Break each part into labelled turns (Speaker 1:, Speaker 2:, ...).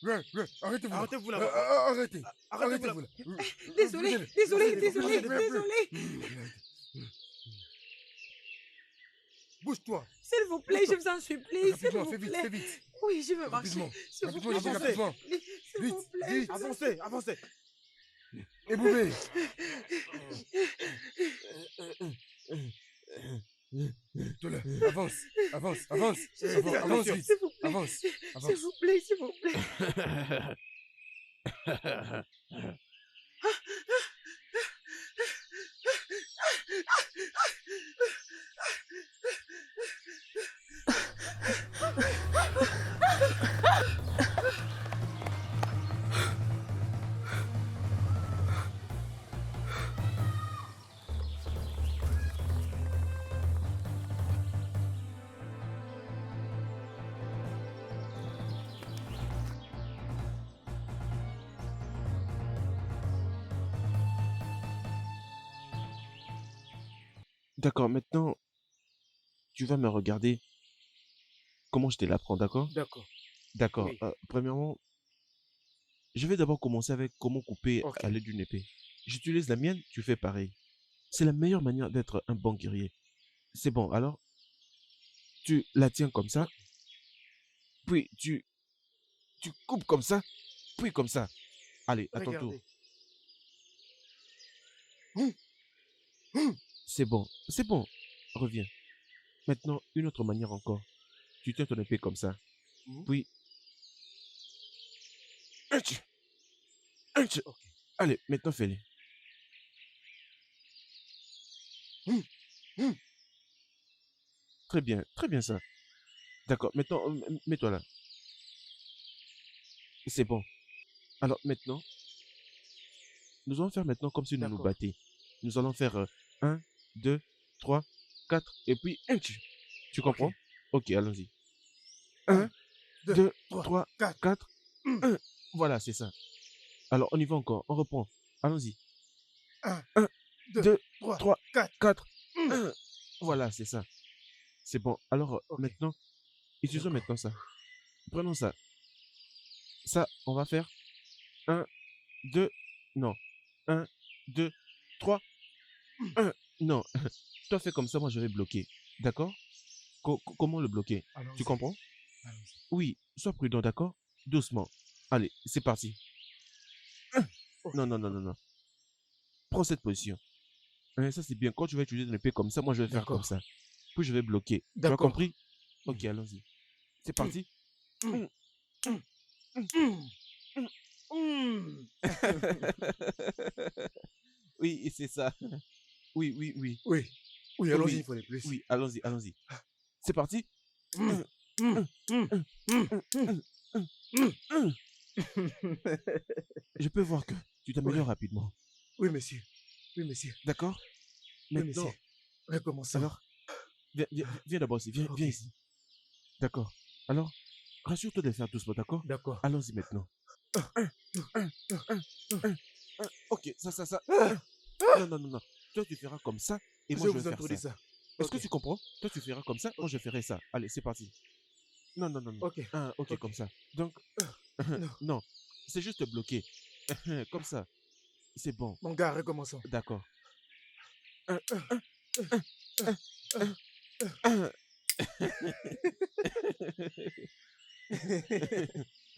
Speaker 1: Arrêtez-vous.
Speaker 2: Arrêtez-vous là-bas.
Speaker 1: Arrêtez.
Speaker 2: Arrêtez-vous là.
Speaker 1: Désolé. Bouge-toi.
Speaker 3: S'il vous plaît, je vous en supplie, s'il
Speaker 1: Rapidement,
Speaker 3: vous
Speaker 1: fais vite,
Speaker 3: plaît.
Speaker 1: fais vite.
Speaker 3: Oui, je veux marcher.
Speaker 1: Rapidement.
Speaker 3: S'il vous
Speaker 1: Rapidement,
Speaker 3: plaît,
Speaker 1: rapidement.
Speaker 3: s'il vous plaît.
Speaker 1: Vite.
Speaker 2: Avancez.
Speaker 1: Et Boubé. Tola, avance. Avance vite.
Speaker 3: S'il vous plaît,
Speaker 1: Avance.
Speaker 3: s'il vous plaît.
Speaker 4: D'accord, maintenant, tu vas me regarder comment je te l'apprends, d'accord?
Speaker 2: D'accord.
Speaker 4: D'accord.
Speaker 2: Oui.
Speaker 4: Premièrement, je vais d'abord commencer avec comment couper
Speaker 2: Ok.
Speaker 4: à l'aide d'une épée. J'utilise la mienne, tu fais pareil. C'est la meilleure manière d'être un bon guerrier. C'est bon, alors, tu la tiens comme ça, puis tu coupes comme ça, puis comme ça. Allez, à ton tour.
Speaker 2: Regardez.
Speaker 4: C'est bon, reviens. Maintenant, une autre manière encore. Tu tiens ton épée comme ça, puis...
Speaker 2: Ok.
Speaker 4: Allez, maintenant fais-le. Très bien ça. D'accord, maintenant, mets-toi là. C'est bon. Alors maintenant, nous allons faire maintenant comme si nous nous
Speaker 2: D'accord.
Speaker 4: battions. Nous allons faire 1, 2, 3, 4, et puis un tu. Tu comprends? Ok, allons-y. 1, 2, 3, 4, 1. Voilà, c'est ça. Alors, on y va encore. On reprend. Allons-y.
Speaker 2: 1,
Speaker 4: 2,
Speaker 2: 3,
Speaker 4: 3,
Speaker 2: 4.
Speaker 4: 4, 1. Voilà, c'est ça. C'est bon. Alors,
Speaker 2: Ok.
Speaker 4: maintenant, utilisons
Speaker 2: D'accord.
Speaker 4: maintenant ça. Prenons ça. Ça, on va faire 1, 2, non. 1, 2, 3, 1. Non. Toi, fais comme ça, moi, je vais bloquer. D'accord? Comment le bloquer? Tu
Speaker 2: Allons-y.
Speaker 4: comprends?
Speaker 2: Allons-y.
Speaker 4: Oui, sois prudent, d'accord? Doucement. Allez, c'est parti.
Speaker 2: Ok.
Speaker 4: Non. Prends cette position. Ça, c'est bien. Quand tu vas utiliser une épée comme ça, moi, je vais faire comme
Speaker 2: D'accord.
Speaker 4: ça. Puis, je vais bloquer. Tu as
Speaker 2: D'accord.
Speaker 4: compris? Ok, allons-y. C'est parti. Oui, c'est ça. Oui.
Speaker 2: Oui,
Speaker 4: Oui,
Speaker 2: allons-y, il faut aller plus.
Speaker 4: Oui, allons-y. C'est parti. Je peux voir que tu t'améliores rapidement.
Speaker 2: Oui, monsieur.
Speaker 4: D'accord?
Speaker 2: Oui,
Speaker 4: Maintenant,
Speaker 2: monsieur. Recommençons.
Speaker 4: alors, viens d'abord ici. Viens
Speaker 2: Ok.
Speaker 4: ici. D'accord. Alors, rassure-toi de le faire doucement, d'accord?
Speaker 2: D'accord.
Speaker 4: Allons-y maintenant. Ok, ça. Non. Toi, tu feras comme ça et moi,
Speaker 2: Je
Speaker 4: je vais
Speaker 2: vous
Speaker 4: faire
Speaker 2: introduis
Speaker 4: ça.
Speaker 2: ça.
Speaker 4: Est-ce que
Speaker 2: Ok.
Speaker 4: tu comprends? Toi, tu feras comme ça, moi, je ferai ça. Allez, c'est parti. Non.
Speaker 2: Ok.
Speaker 4: Ok, comme ça. Donc,
Speaker 2: Non.
Speaker 4: non, c'est juste bloqué. Comme ça. C'est bon.
Speaker 2: Mon gars, recommençons.
Speaker 4: D'accord.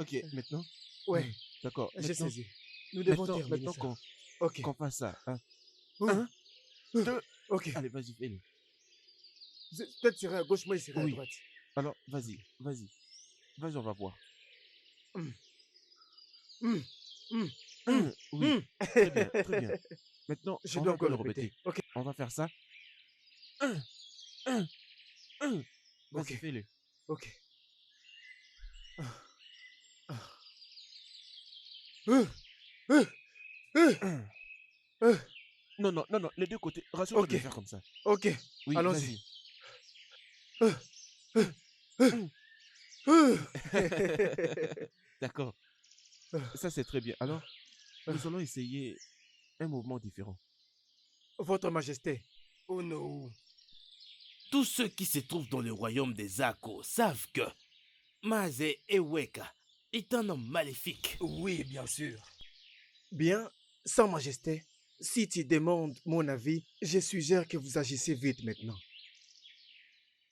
Speaker 4: Ok, maintenant.
Speaker 2: Ouais,
Speaker 4: D'accord.
Speaker 2: j'ai
Speaker 4: Maintenant,
Speaker 2: saisi. Nous devons
Speaker 4: maintenant,
Speaker 2: terminer
Speaker 4: maintenant
Speaker 2: ça.
Speaker 4: qu'on
Speaker 2: Ok.
Speaker 4: qu'on fasse ça. Hein.
Speaker 2: Ouh.
Speaker 4: Un,
Speaker 2: Ouh.
Speaker 4: deux.
Speaker 2: Ok.
Speaker 4: Allez, vas-y, fais-le.
Speaker 2: Toi, tu seras à gauche, moi, je serai à
Speaker 4: Oui.
Speaker 2: droite.
Speaker 4: Alors, vas-y, vas-y. Vas-y, on va voir.
Speaker 2: Hum, hum, hum,
Speaker 4: Oui,
Speaker 2: hum.
Speaker 4: très bien, très bien. Maintenant,
Speaker 2: Je
Speaker 4: on
Speaker 2: dois
Speaker 4: va
Speaker 2: encore
Speaker 4: le
Speaker 2: répéter.
Speaker 4: répéter.
Speaker 2: Ok.
Speaker 4: On va faire ça. Un, un, un. Vas-y,
Speaker 2: Ok.
Speaker 4: fais-le.
Speaker 2: Ok. Ah, ah. Euh, euh, euh,
Speaker 4: Un.
Speaker 2: euh.
Speaker 4: Non, non, non, non, les deux côtés. Rassure-toi de
Speaker 2: Ok.
Speaker 4: le faire comme ça.
Speaker 2: Ok.
Speaker 4: Oui,
Speaker 2: Allons-y.
Speaker 4: vas-y.
Speaker 2: Euh, euh, euh,
Speaker 4: Hum.
Speaker 2: euh.
Speaker 4: D'accord, ça c'est très bien. Alors, nous allons essayer un mouvement différent.
Speaker 2: Votre Majesté.
Speaker 1: Oh non.
Speaker 5: Tous ceux qui se trouvent dans le royaume des Ako savent que Maze Eweka est un homme maléfique.
Speaker 1: Oui, bien sûr.
Speaker 2: Bien, Sans Majesté, si tu demandes mon avis, je suggère que vous agissez vite maintenant.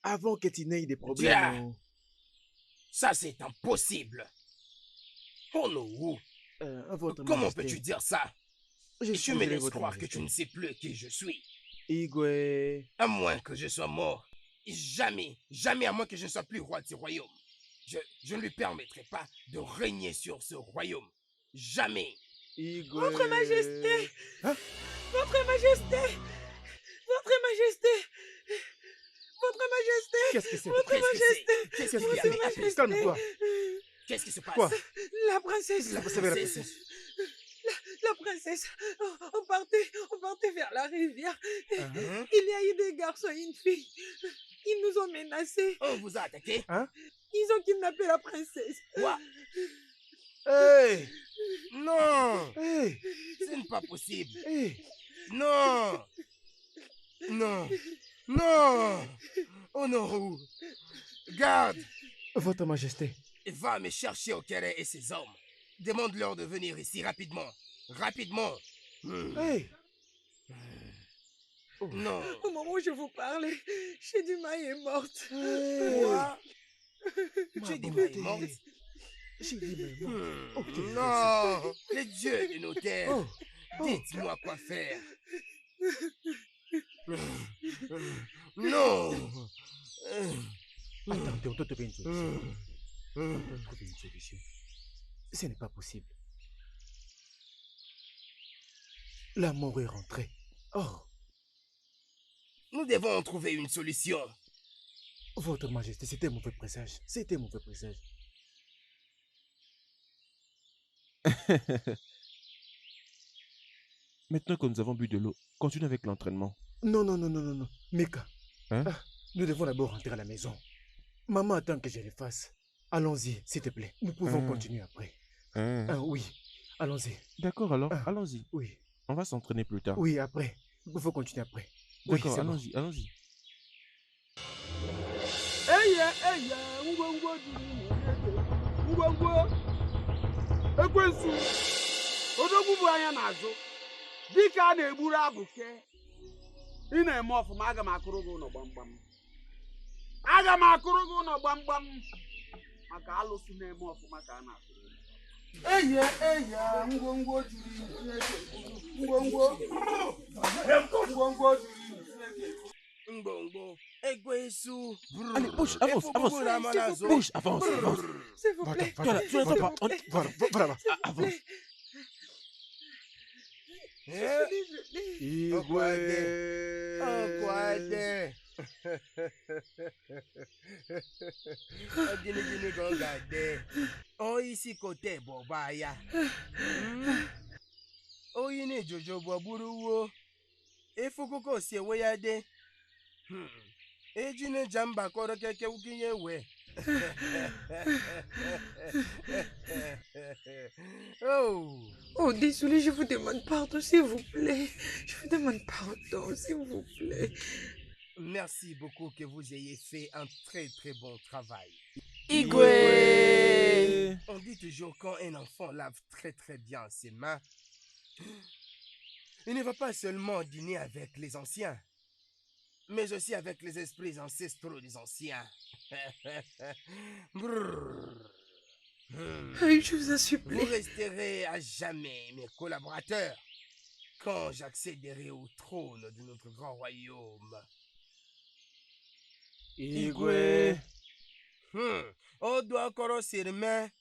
Speaker 2: Avant que tu n'aies des problèmes.
Speaker 1: Dia! Ça, c'est impossible. Oh non.
Speaker 2: Votre
Speaker 1: Comment
Speaker 2: Majesté.
Speaker 1: peux-tu dire ça?
Speaker 2: Je
Speaker 1: Tu me
Speaker 2: suggérais
Speaker 1: laisses
Speaker 2: votre
Speaker 1: croire que
Speaker 2: Majesté.
Speaker 1: tu ne sais plus qui je suis.
Speaker 2: Igwe.
Speaker 1: À moins que je sois mort. Jamais, jamais à moins que je ne sois plus roi de ce royaume. Je ne lui permettrai pas de régner sur ce royaume. Jamais.
Speaker 2: Igwe.
Speaker 3: Votre Majesté.
Speaker 2: Hein?
Speaker 3: Votre Majesté. Votre Majesté. Votre Majesté.
Speaker 2: Qu'est-ce que c'est?
Speaker 3: Votre
Speaker 1: Qu'est-ce que
Speaker 3: Majesté.
Speaker 1: c'est? Qu'est-ce qu'il y a?
Speaker 3: Votre Majesté.
Speaker 2: Calme-toi.
Speaker 1: Qu'est-ce qui se passe?
Speaker 2: Quoi?
Speaker 3: La princesse.
Speaker 1: La
Speaker 2: Vous savez la
Speaker 1: princesse.
Speaker 2: princesse.
Speaker 3: La princesse. On partait vers la rivière.
Speaker 1: Hein?
Speaker 3: Il y a eu des garçons et une fille. Ils nous ont menacés.
Speaker 1: On vous a attaqué?
Speaker 3: Ils ont kidnappé la princesse.
Speaker 1: Quoi?
Speaker 2: Hey!
Speaker 1: Non!
Speaker 2: Hey!
Speaker 1: Ce n'est pas possible.
Speaker 2: Hey!
Speaker 1: Non! Non! Non! Oh non! Garde!
Speaker 2: Votre Majesté.
Speaker 1: Va me chercher Okere et ses hommes. Demande-leur de venir ici rapidement. Rapidement.
Speaker 2: Hey!
Speaker 1: Non.
Speaker 3: Au moment où je vous parlais, Chedima est morte.
Speaker 1: Quoi?
Speaker 2: Ma
Speaker 1: Tu dis
Speaker 2: bonté.
Speaker 1: pas morte?
Speaker 2: J'ai dit mais non. Ok,
Speaker 1: Non! Les dieux de nos terres.
Speaker 2: Oh! Oh!
Speaker 1: Dites-moi quoi faire. Non!
Speaker 2: Attendez, on doit trouver une solution. On doit trouver une solution. Ce n'est pas possible. La mort est rentrée. Oh!
Speaker 1: Nous devons en trouver une solution.
Speaker 2: Votre Majesté, c'était un mauvais présage. C'était un mauvais présage.
Speaker 4: Maintenant que nous avons bu de l'eau, continue avec l'entraînement.
Speaker 2: Non, non, non, non, non, non. Mika,
Speaker 4: Hein?
Speaker 2: nous devons d'abord rentrer à la maison. Maman attend que je le fasse. Allons-y, s'il te plaît. Nous pouvons continuer après. Oui, allons-y.
Speaker 4: D'accord, alors,
Speaker 2: Ah.
Speaker 4: allons-y.
Speaker 2: Oui,
Speaker 4: On va s'entraîner plus tard.
Speaker 2: oui, après. Il faut continuer après. Oui,
Speaker 4: D'accord,
Speaker 2: c'est bon.
Speaker 4: allons-y, allons-y.
Speaker 6: ngwongwo ekwensu odogwu bụ anya n'azụ dịka a na-egburu abụke ị na-eme ọfụma aga m akụrụ gị ụlọ gbamgbam aga m akụrụ gị ụlọ gbamgbam maka alụsị na-eme ọfụma ka a na-akụrụ eya ngwongwo juru ngwongwo juru
Speaker 1: Ngbongo, Ekwesu.
Speaker 4: Allez, bouge, avance, avance. Bouge, avance, avance.
Speaker 3: S'il vous plaît.
Speaker 4: Toi là, tu n'entends pas.
Speaker 2: Voilà, voilà.
Speaker 4: Avance.
Speaker 1: Okwade. Gini gini gongade. O isi kote bobaya. Oyi ni jojo boburuwo. Efukuko si ewe ya de. Eji ne jamba koro keke ukinye we. Oh.
Speaker 3: Oh, désolé, je vous demande pardon, s'il vous plaît. Je vous demande pardon, s'il vous plaît.
Speaker 1: Merci beaucoup que vous ayez fait un très très bon travail.
Speaker 3: Igwe!
Speaker 1: On dit toujours quand un enfant lave très très bien ses mains, il ne va pas seulement dîner avec les anciens, mais aussi avec les esprits ancestraux des anciens. Brrr.
Speaker 3: Je vous en
Speaker 1: Vous
Speaker 3: supplie.
Speaker 1: resterez à jamais mes collaborateurs quand j'accéderai au trône de notre grand royaume.
Speaker 4: Igwe.
Speaker 1: O doit encore se remettre.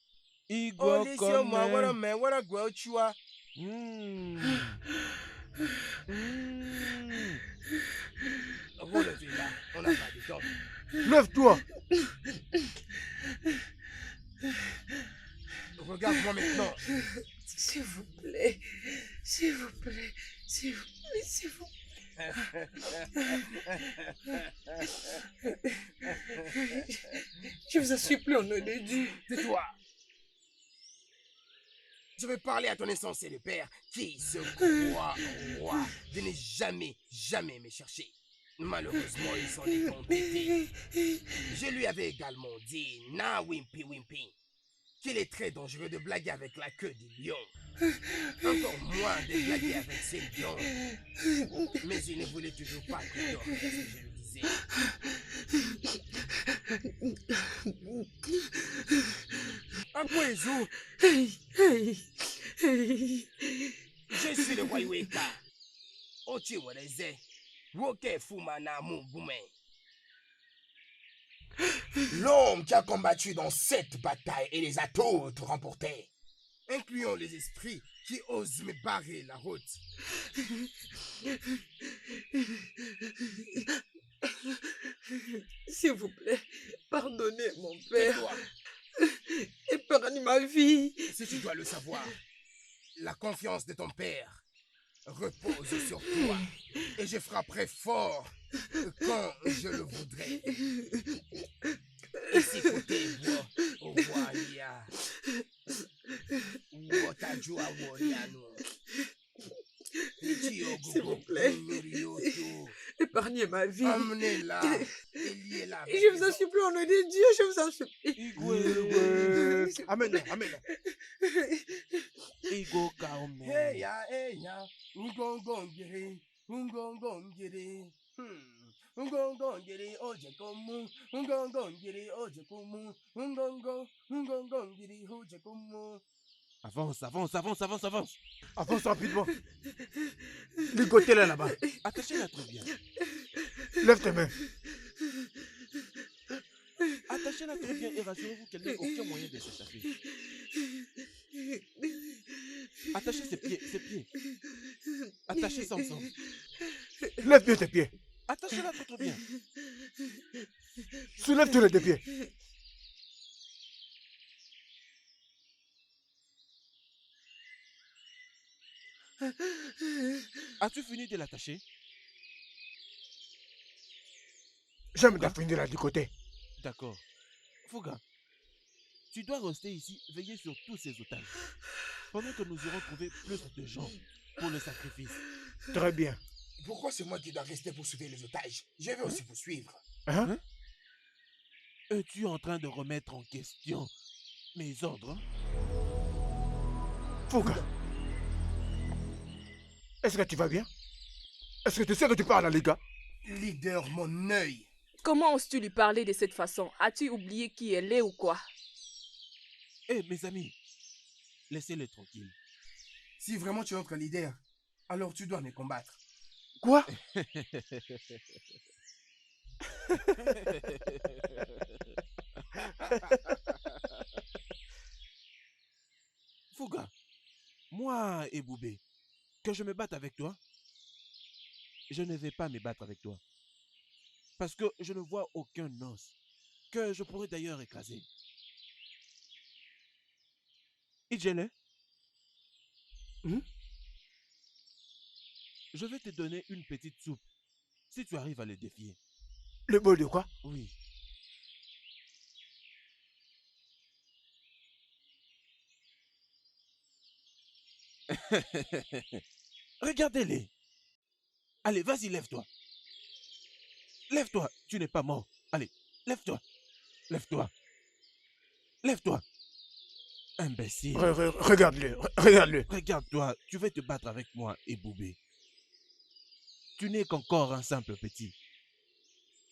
Speaker 4: Igwe
Speaker 1: O laissez moi voilà
Speaker 4: Okone.
Speaker 1: mais voilà quoi tu vois.
Speaker 4: Hmm. Hmm.
Speaker 1: Relevez là, on n'a pas de temps.
Speaker 2: Lève-toi.
Speaker 1: Regarde-moi maintenant.
Speaker 3: S'il vous plaît. S'il vous plaît. S'il vous plaît. S'il vous plaît. Je vous en supplie au nom de Dieu.
Speaker 1: Tais-toi. Je vais parler à ton insensé le père qui se croit roi de ne jamais, jamais me chercher. Malheureusement, ils sont décontentés. Je lui avais également dit, na Wimpy Wimpy, qu'il est très dangereux de blaguer avec la queue du lion. Encore moins de blaguer avec ses lions. Mais il ne voulait toujours pas que ce que je lui disais. À quoi ils jouent? Je suis le roi Iweka. Ochi Wereze. Woke Fumana Mugume. L'homme qui a combattu dans cette bataille et les a toutes remportées. Incluant les esprits qui osent me barrer la route.
Speaker 3: S'il vous plaît, pardonnez mon père.
Speaker 1: Tais-toi.
Speaker 3: Épargne ma vie.
Speaker 1: Si tu dois le savoir, la confiance de ton père repose sur toi et je frapperai fort quand je le voudrais. Ici côté bois, au bois ya. Wotajua woriano.
Speaker 3: S'il vous plaît. Épargnez ma vie.
Speaker 1: Emmenez-la et liez-la.
Speaker 3: Je vous en supplie au nom de Dieu. Je vous en supplie.
Speaker 2: Igwe. Amène-la, amène-la.
Speaker 4: Igo Kaome.
Speaker 1: Hey ya, ngongongiri, ngongongiri. Ngongongiri ojekomu, ngongongiri ojekomu, ngongongiri ojekomu.
Speaker 4: Avance, avance, avance, avance, avance.
Speaker 2: Avance rapidement. Ligotez-la là-bas.
Speaker 4: Attachez-la très bien.
Speaker 2: Lève tes mains.
Speaker 4: Attachez-la très bien et rassurez-vous qu'elle n'ait aucun moyen de s'échapper. Attachez ses pieds, ses pieds. Attachez ça ensemble.
Speaker 2: Lève bien tes pieds.
Speaker 4: Attachez-la très bien.
Speaker 2: Soulève tous les deux pieds.
Speaker 4: As-tu fini de l'attacher?
Speaker 2: J'aime bien finir là du côté.
Speaker 4: D'accord. Fouga, tu dois rester ici, veiller sur tous ces otages. Pendant que nous irons trouver plus de gens pour le sacrifice.
Speaker 2: Très bien.
Speaker 1: Pourquoi c'est moi qui dois rester pour sauver les otages? Je vais aussi vous suivre.
Speaker 2: Hein?
Speaker 4: Es-tu en train de remettre en question mes ordres?
Speaker 2: Fouga. Est-ce que tu vas bien? Est-ce que tu sais que tu parles à les gars?
Speaker 1: Leader, mon œil.
Speaker 7: Comment oses-tu lui parler de cette façon? As-tu oublié qui elle est ou quoi?
Speaker 4: Eh, mes amis, laissez-les tranquilles.
Speaker 1: Si vraiment tu es notre leader, alors tu dois me combattre.
Speaker 2: Quoi?
Speaker 4: Fouga, moi et Boubé, que je me batte avec toi, je ne vais pas me battre avec toi. Parce que je ne vois aucun os que je pourrais d'ailleurs écraser. Idjele, je vais te donner une petite soupe si tu arrives à le défier.
Speaker 2: Le bol de quoi?
Speaker 4: Oui. Regardez-les. Allez, vas-y, lève-toi. Lève-toi, tu n'es pas mort. Allez, lève-toi. Lève-toi. Lève-toi. Imbécile.
Speaker 2: Regarde-le, regarde-le.
Speaker 4: Regarde-toi, tu veux te battre avec moi et Boubé. Tu n'es qu'encore un simple petit.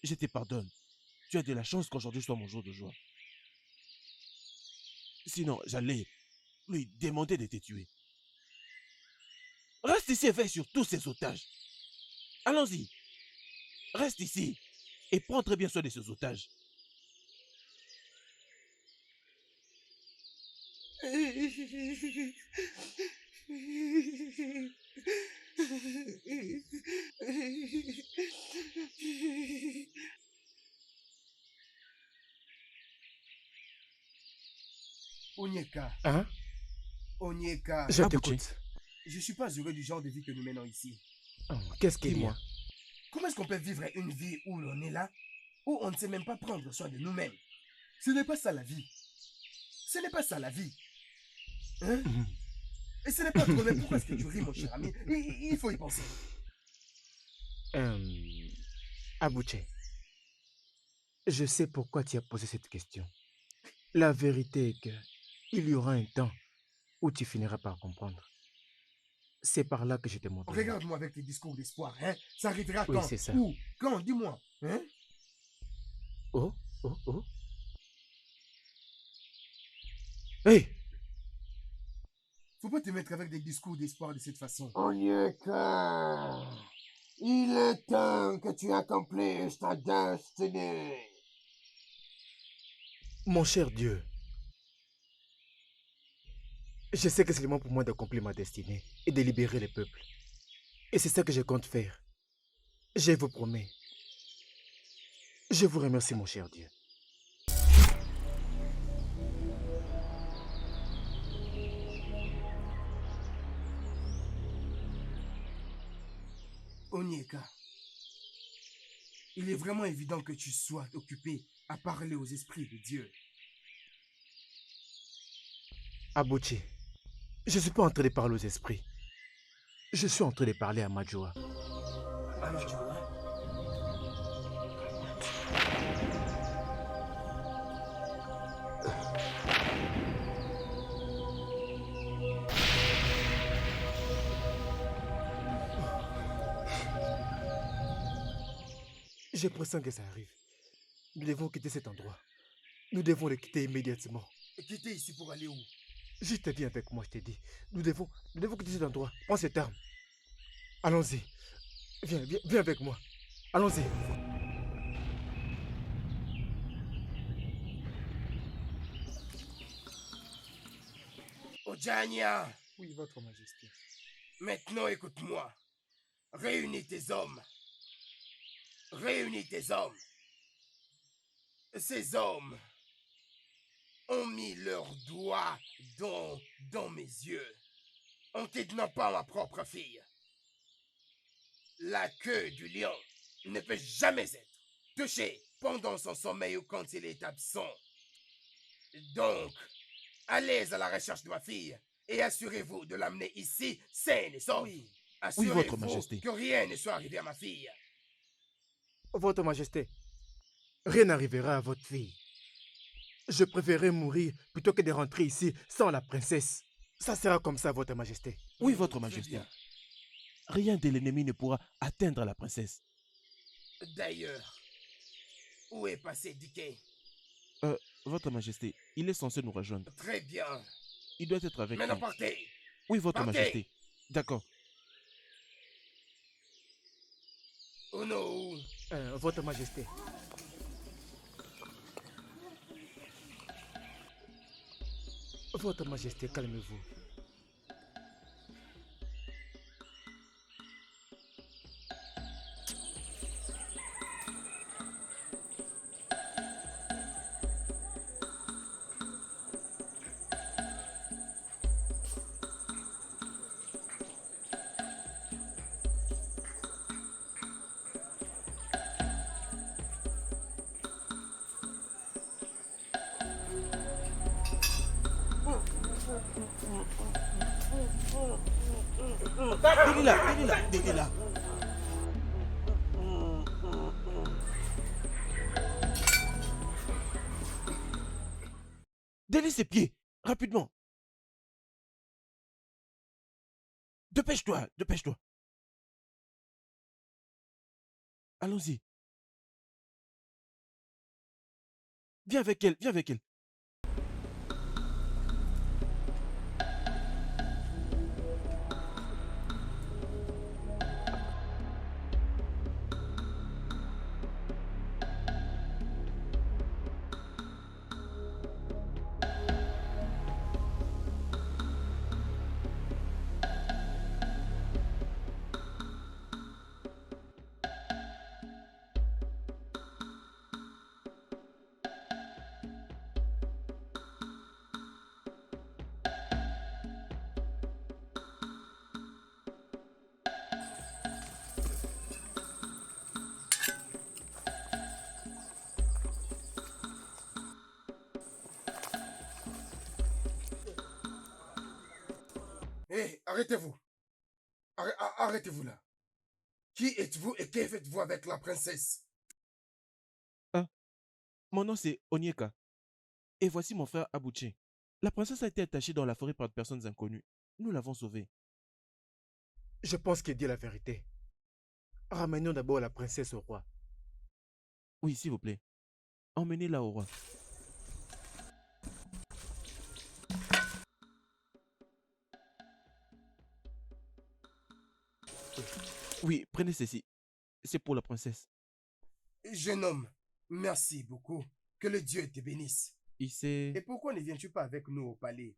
Speaker 4: je te pardonne. Tu as de la chance qu'aujourd'hui soit mon jour de joie. Sinon, j'allais lui demander de te tuer. Reste ici et veille sur tous ces otages. Allons-y. Reste ici et prends très bien soin de ces otages.
Speaker 1: Onyeka,
Speaker 2: Hein?
Speaker 1: Onyeka,
Speaker 2: Je
Speaker 4: Abouché.
Speaker 2: t'écoute.
Speaker 1: je suis pas heureux du genre de vie que nous menons ici.
Speaker 2: Oh, qu'est-ce qu'il y
Speaker 4: Dis-moi.
Speaker 2: a?
Speaker 1: Comment est-ce qu'on peut vivre une vie où l'on est là, où on ne sait même pas prendre soin de nous-mêmes? Ce n'est pas ça la vie. Ce n'est pas ça la vie. Hein? Et ce n'est pas trop, mais pourquoi est-ce que tu ris, mon cher ami? Il faut y penser.
Speaker 2: Abouché, je sais pourquoi tu as posé cette question. La vérité est que il y aura un temps où tu finiras par comprendre. C'est par là que je te montrerai.
Speaker 1: Regarde-moi avec tes discours d'espoir, hein? Ça arrivera
Speaker 2: Oui,
Speaker 1: quand?
Speaker 2: c'est ça.
Speaker 1: Où? Quand? Dis-moi. Hein?
Speaker 2: Oh, oh, oh. Hé!
Speaker 1: Faut pas te mettre avec des discours d'espoir de cette façon.
Speaker 6: Onyeka, il est temps que tu accomplisses ta destinée.
Speaker 2: Mon cher Dieu, je sais que c'est le moment pour moi d'accomplir ma destinée et de libérer les peuples. Et c'est ça que je compte faire. Je vous promets. Je vous remercie, mon cher Dieu.
Speaker 1: Onyeka, il est vraiment évident que tu sois occupé à parler aux esprits de Dieu.
Speaker 2: Abouchi, je ne suis pas en train de parler aux esprits. Je suis en train de parler à Majoa.
Speaker 1: Amadjoa,
Speaker 2: Je pressens que ça arrive. Nous devons quitter cet endroit. Nous devons le quitter immédiatement.
Speaker 1: quitter ici pour aller où?
Speaker 2: Juste viens avec moi, je t'ai dit. Nous devons quitter cet endroit. Prends cette arme. Allons-y. Viens avec moi. Allons-y.
Speaker 1: Ojania,
Speaker 2: Oui, votre majesté.
Speaker 1: maintenant écoute-moi. Réunis tes hommes. Réunis tes hommes. Ces hommes ont mis leurs doigts dans mes yeux en kidnappant ma propre fille. La queue du lion ne peut jamais être touchée pendant son sommeil ou quand il est absent. Donc, allez à la recherche de ma fille et assurez-vous de l'amener ici saine et sauve.
Speaker 4: Oui,
Speaker 1: Assurez-vous
Speaker 4: votre majesté.
Speaker 1: que rien ne soit arrivé à ma fille.
Speaker 2: Votre majesté, rien n'arrivera à votre fille. Je préférerais mourir plutôt que de rentrer ici sans la princesse. Ça sera comme ça, votre majesté.
Speaker 4: Oui, votre
Speaker 1: Très
Speaker 4: majesté.
Speaker 1: bien.
Speaker 4: Rien de l'ennemi ne pourra atteindre la princesse.
Speaker 1: D'ailleurs, où est passé Dickey?
Speaker 4: Votre majesté, il est censé nous rejoindre.
Speaker 1: Très bien.
Speaker 4: Il doit être avec
Speaker 1: Maintenant
Speaker 4: nous.
Speaker 1: partez.
Speaker 4: Oui, votre
Speaker 1: Partez.
Speaker 4: majesté. D'accord.
Speaker 1: Uno.
Speaker 2: Votre majesté. Votre majesté, calmez-vous.
Speaker 4: Délila. Délie ses pieds, rapidement. Dépêche-toi. Allons-y. Viens avec elle, viens avec elle.
Speaker 1: Hé, arrêtez-vous. Arrêtez-vous là. Qui êtes-vous et que faites-vous avec la princesse?
Speaker 4: Hein? Mon nom c'est Onyeka. Et voici mon frère Abuche. La princesse a été attachée dans la forêt par de personnes inconnues. Nous l'avons sauvée.
Speaker 2: Je pense qu'il dit la vérité. Ramenons d'abord la princesse au roi.
Speaker 4: Oui, s'il vous plaît. Emmenez-la au roi. Oui, prenez ceci. C'est pour la princesse.
Speaker 1: Jeune homme, merci beaucoup. Que le Dieu te bénisse.
Speaker 4: Il sait...
Speaker 1: Et pourquoi ne viens-tu pas avec nous au palais?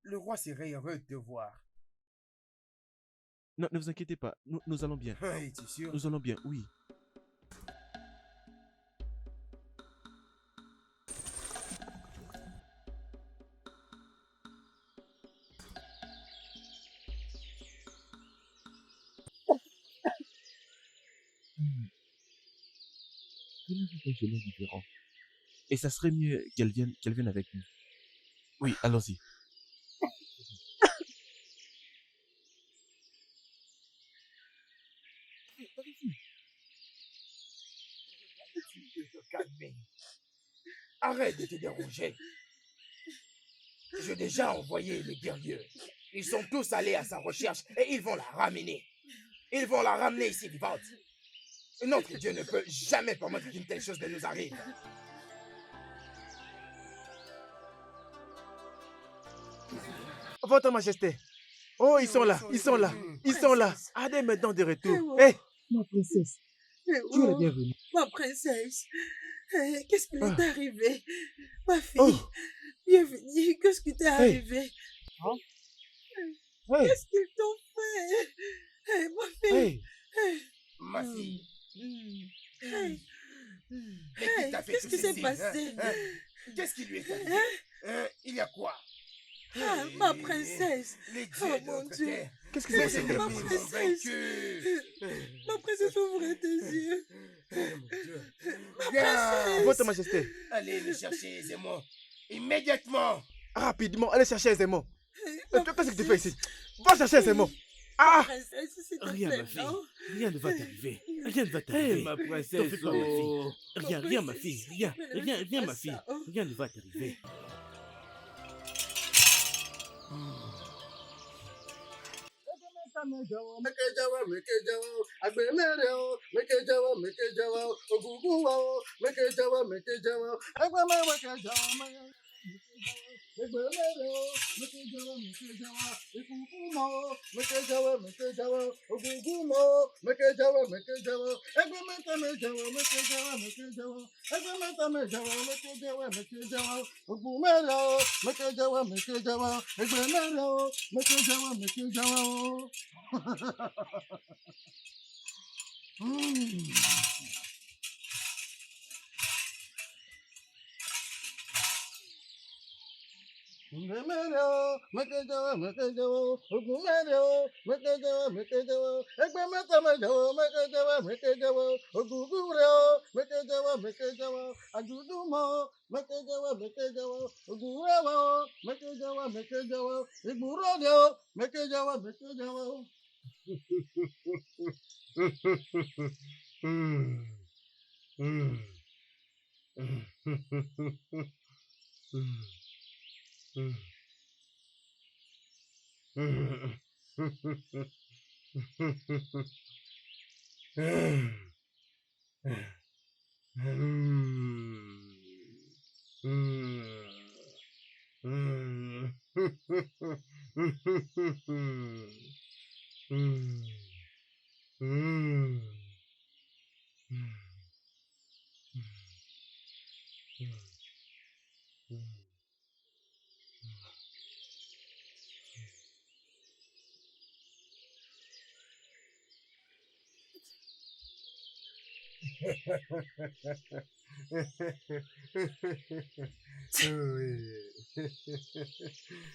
Speaker 1: Le roi serait heureux de te voir.
Speaker 4: Non, ne vous inquiétez pas. Nous allons bien.
Speaker 1: Es-tu sûr?
Speaker 4: Nous allons bien, oui. Prenez un chemin différent. Et ça serait mieux qu'elle vienne avec nous. Oui, allons-y.
Speaker 1: Calmez. Arrête de te déranger. J'ai déjà envoyé les guerriers. Ils sont tous allés à sa recherche et ils vont la ramener. Ils vont la ramener ici vivante. Notre Dieu ne peut jamais permettre qu'une telle chose ne nous arrive.
Speaker 2: Votre Majesté. Oh, ils sont là, ils sont là, ils sont là. Adé est maintenant de retour. Hé, ma princesse, tu es la bienvenue.
Speaker 3: Ma princesse, qu'est-ce qui
Speaker 2: Ah.
Speaker 3: t'est arrivé? Ma fille,
Speaker 2: Oh.
Speaker 3: bienvenue, qu'est-ce qui t'est
Speaker 2: Hey.
Speaker 3: arrivé?
Speaker 2: Hey,
Speaker 3: Qu'est-ce qu'ils t'ont fait? Ma fille.
Speaker 2: hey,
Speaker 1: Ma fille,
Speaker 3: Hey.
Speaker 1: mais qui t'a fait
Speaker 3: Qu'est-ce
Speaker 1: tout
Speaker 3: qui s'est
Speaker 1: ceci,
Speaker 3: passé?
Speaker 1: Qu'est-ce qui lui est arrivé? Il y a quoi?
Speaker 3: Ah, ma princesse.
Speaker 1: Les dieux
Speaker 3: Oh,
Speaker 1: de
Speaker 3: mon
Speaker 1: notre
Speaker 3: Dieu.
Speaker 1: terre,
Speaker 2: qu'est-ce qui
Speaker 1: les
Speaker 2: s'est passé?
Speaker 3: Ma
Speaker 1: ennemis m'ont
Speaker 3: princesse.
Speaker 1: vaincu.
Speaker 3: Ma princesse, ouvrez tes yeux.
Speaker 1: Mon Dieu.
Speaker 3: Ma
Speaker 1: Viens.
Speaker 3: princesse.
Speaker 2: Votre Majesté,
Speaker 1: Allez me chercher aisément. Immédiatement.
Speaker 2: rapidement, allez chercher Zemo.
Speaker 3: Ma
Speaker 2: Mais toi, qu'est-ce que tu fais
Speaker 3: princesse.
Speaker 2: ici? Va chercher Zemo.
Speaker 3: Ma
Speaker 2: Ah,
Speaker 3: princesse, s'il te
Speaker 5: Rien,
Speaker 3: plaît,
Speaker 5: ma fille.
Speaker 3: non?
Speaker 5: Rien ne va t'arriver. Rien ne va
Speaker 8: Hé,
Speaker 5: t'arriver.
Speaker 8: ma
Speaker 5: T'en fais
Speaker 8: princesse,
Speaker 5: pas, ma fille.
Speaker 8: oh.
Speaker 5: Rien, rien, ma fille. Rien,
Speaker 3: Mais ne
Speaker 5: rien,
Speaker 3: fais
Speaker 5: rien,
Speaker 3: pas
Speaker 5: ma fille.
Speaker 3: ça, oh.
Speaker 5: Rien ne va t'arriver.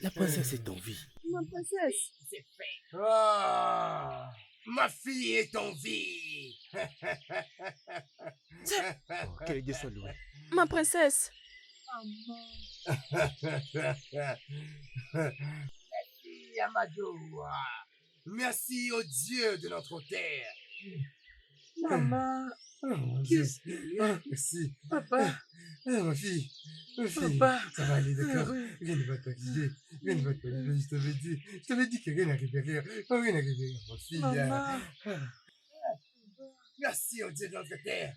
Speaker 5: La princesse est en vie.
Speaker 7: Ma princesse.
Speaker 1: C'est fait. Ah, ma fille est en vie.
Speaker 2: Oh, que les dieux soient loués.
Speaker 7: Ma princesse.
Speaker 1: Merci Amadoua. Merci au Dieu de notre terre.
Speaker 3: Maman,
Speaker 1: Oh mon Dieu.
Speaker 3: qu'est-ce qu'il y a?
Speaker 1: Merci.
Speaker 3: Papa,
Speaker 1: Ma fille. Ma fille.
Speaker 3: papa.
Speaker 1: Ça va aller, d'accord?
Speaker 3: Oui.
Speaker 1: Rien ne va t'arriver. Rien ne va t'arriver, je t'avais dit. Je t'avais dit que rien n'arriverait. Rien n'arriverait, ma fille.
Speaker 3: Maman,
Speaker 1: Merci au Dieu de notre terre.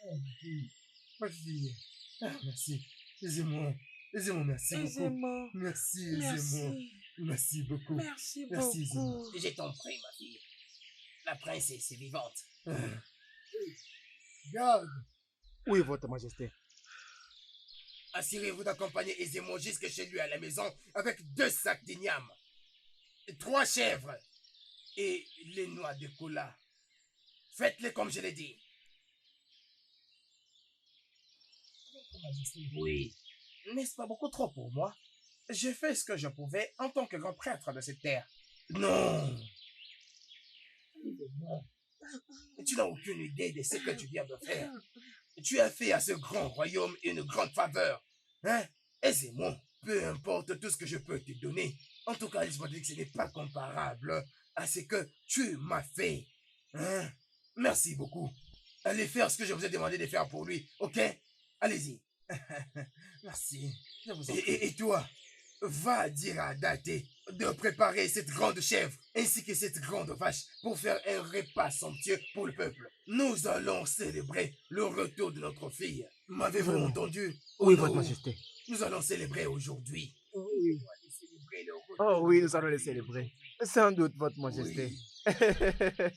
Speaker 1: Ma fille. Ma fille. Merci. Aisez-moi. Aisez-moi, merci beaucoup.
Speaker 3: aisez-moi.
Speaker 1: Merci, aisez-moi.
Speaker 3: Merci.
Speaker 1: Merci beaucoup.
Speaker 3: Merci
Speaker 1: Merci,
Speaker 3: beaucoup.
Speaker 1: Je t'en prie, ma fille. La princesse est vivante. Garde.
Speaker 2: Oui, votre majesté.
Speaker 1: Assurez-vous d'accompagner aisément jusque chez lui à la maison avec 2 sacs d'igname, 3 chèvres et les noix de cola. Faites-les comme je l'ai dit. Votre Majesté, oui. N'est-ce pas beaucoup trop pour moi? J'ai fait ce que je pouvais en tant que grand prêtre de cette terre. Non. Non. Tu n'as aucune idée de ce que tu viens de faire. Tu as fait à ce grand royaume une grande faveur. Hein? Aisez-moi. Peu importe tout ce que je peux te donner. En tout cas, laisse-moi dire que ce n'est pas comparable à ce que tu m'as fait. Hein? Merci beaucoup. Allez faire ce que je vous ai demandé de faire pour lui, ok? Allez-y. Merci. Je vous en prie. Et toi, va dire à Daté de préparer cette grande chèvre ainsi que cette grande vache pour faire un repas somptueux pour le peuple. Nous allons célébrer le retour de notre fille. M'avez-vous
Speaker 2: Vraiment?
Speaker 1: entendu?
Speaker 2: Oui,
Speaker 1: non.
Speaker 2: votre majesté.
Speaker 1: Nous allons célébrer aujourd'hui.
Speaker 2: Oui.
Speaker 1: Nous allons célébrer le retour
Speaker 2: Oh oui,
Speaker 1: de
Speaker 2: nous allons
Speaker 1: notre
Speaker 2: les
Speaker 1: fille
Speaker 2: célébrer.
Speaker 1: aujourd'hui.
Speaker 2: Sans doute, votre majesté.
Speaker 1: Oui.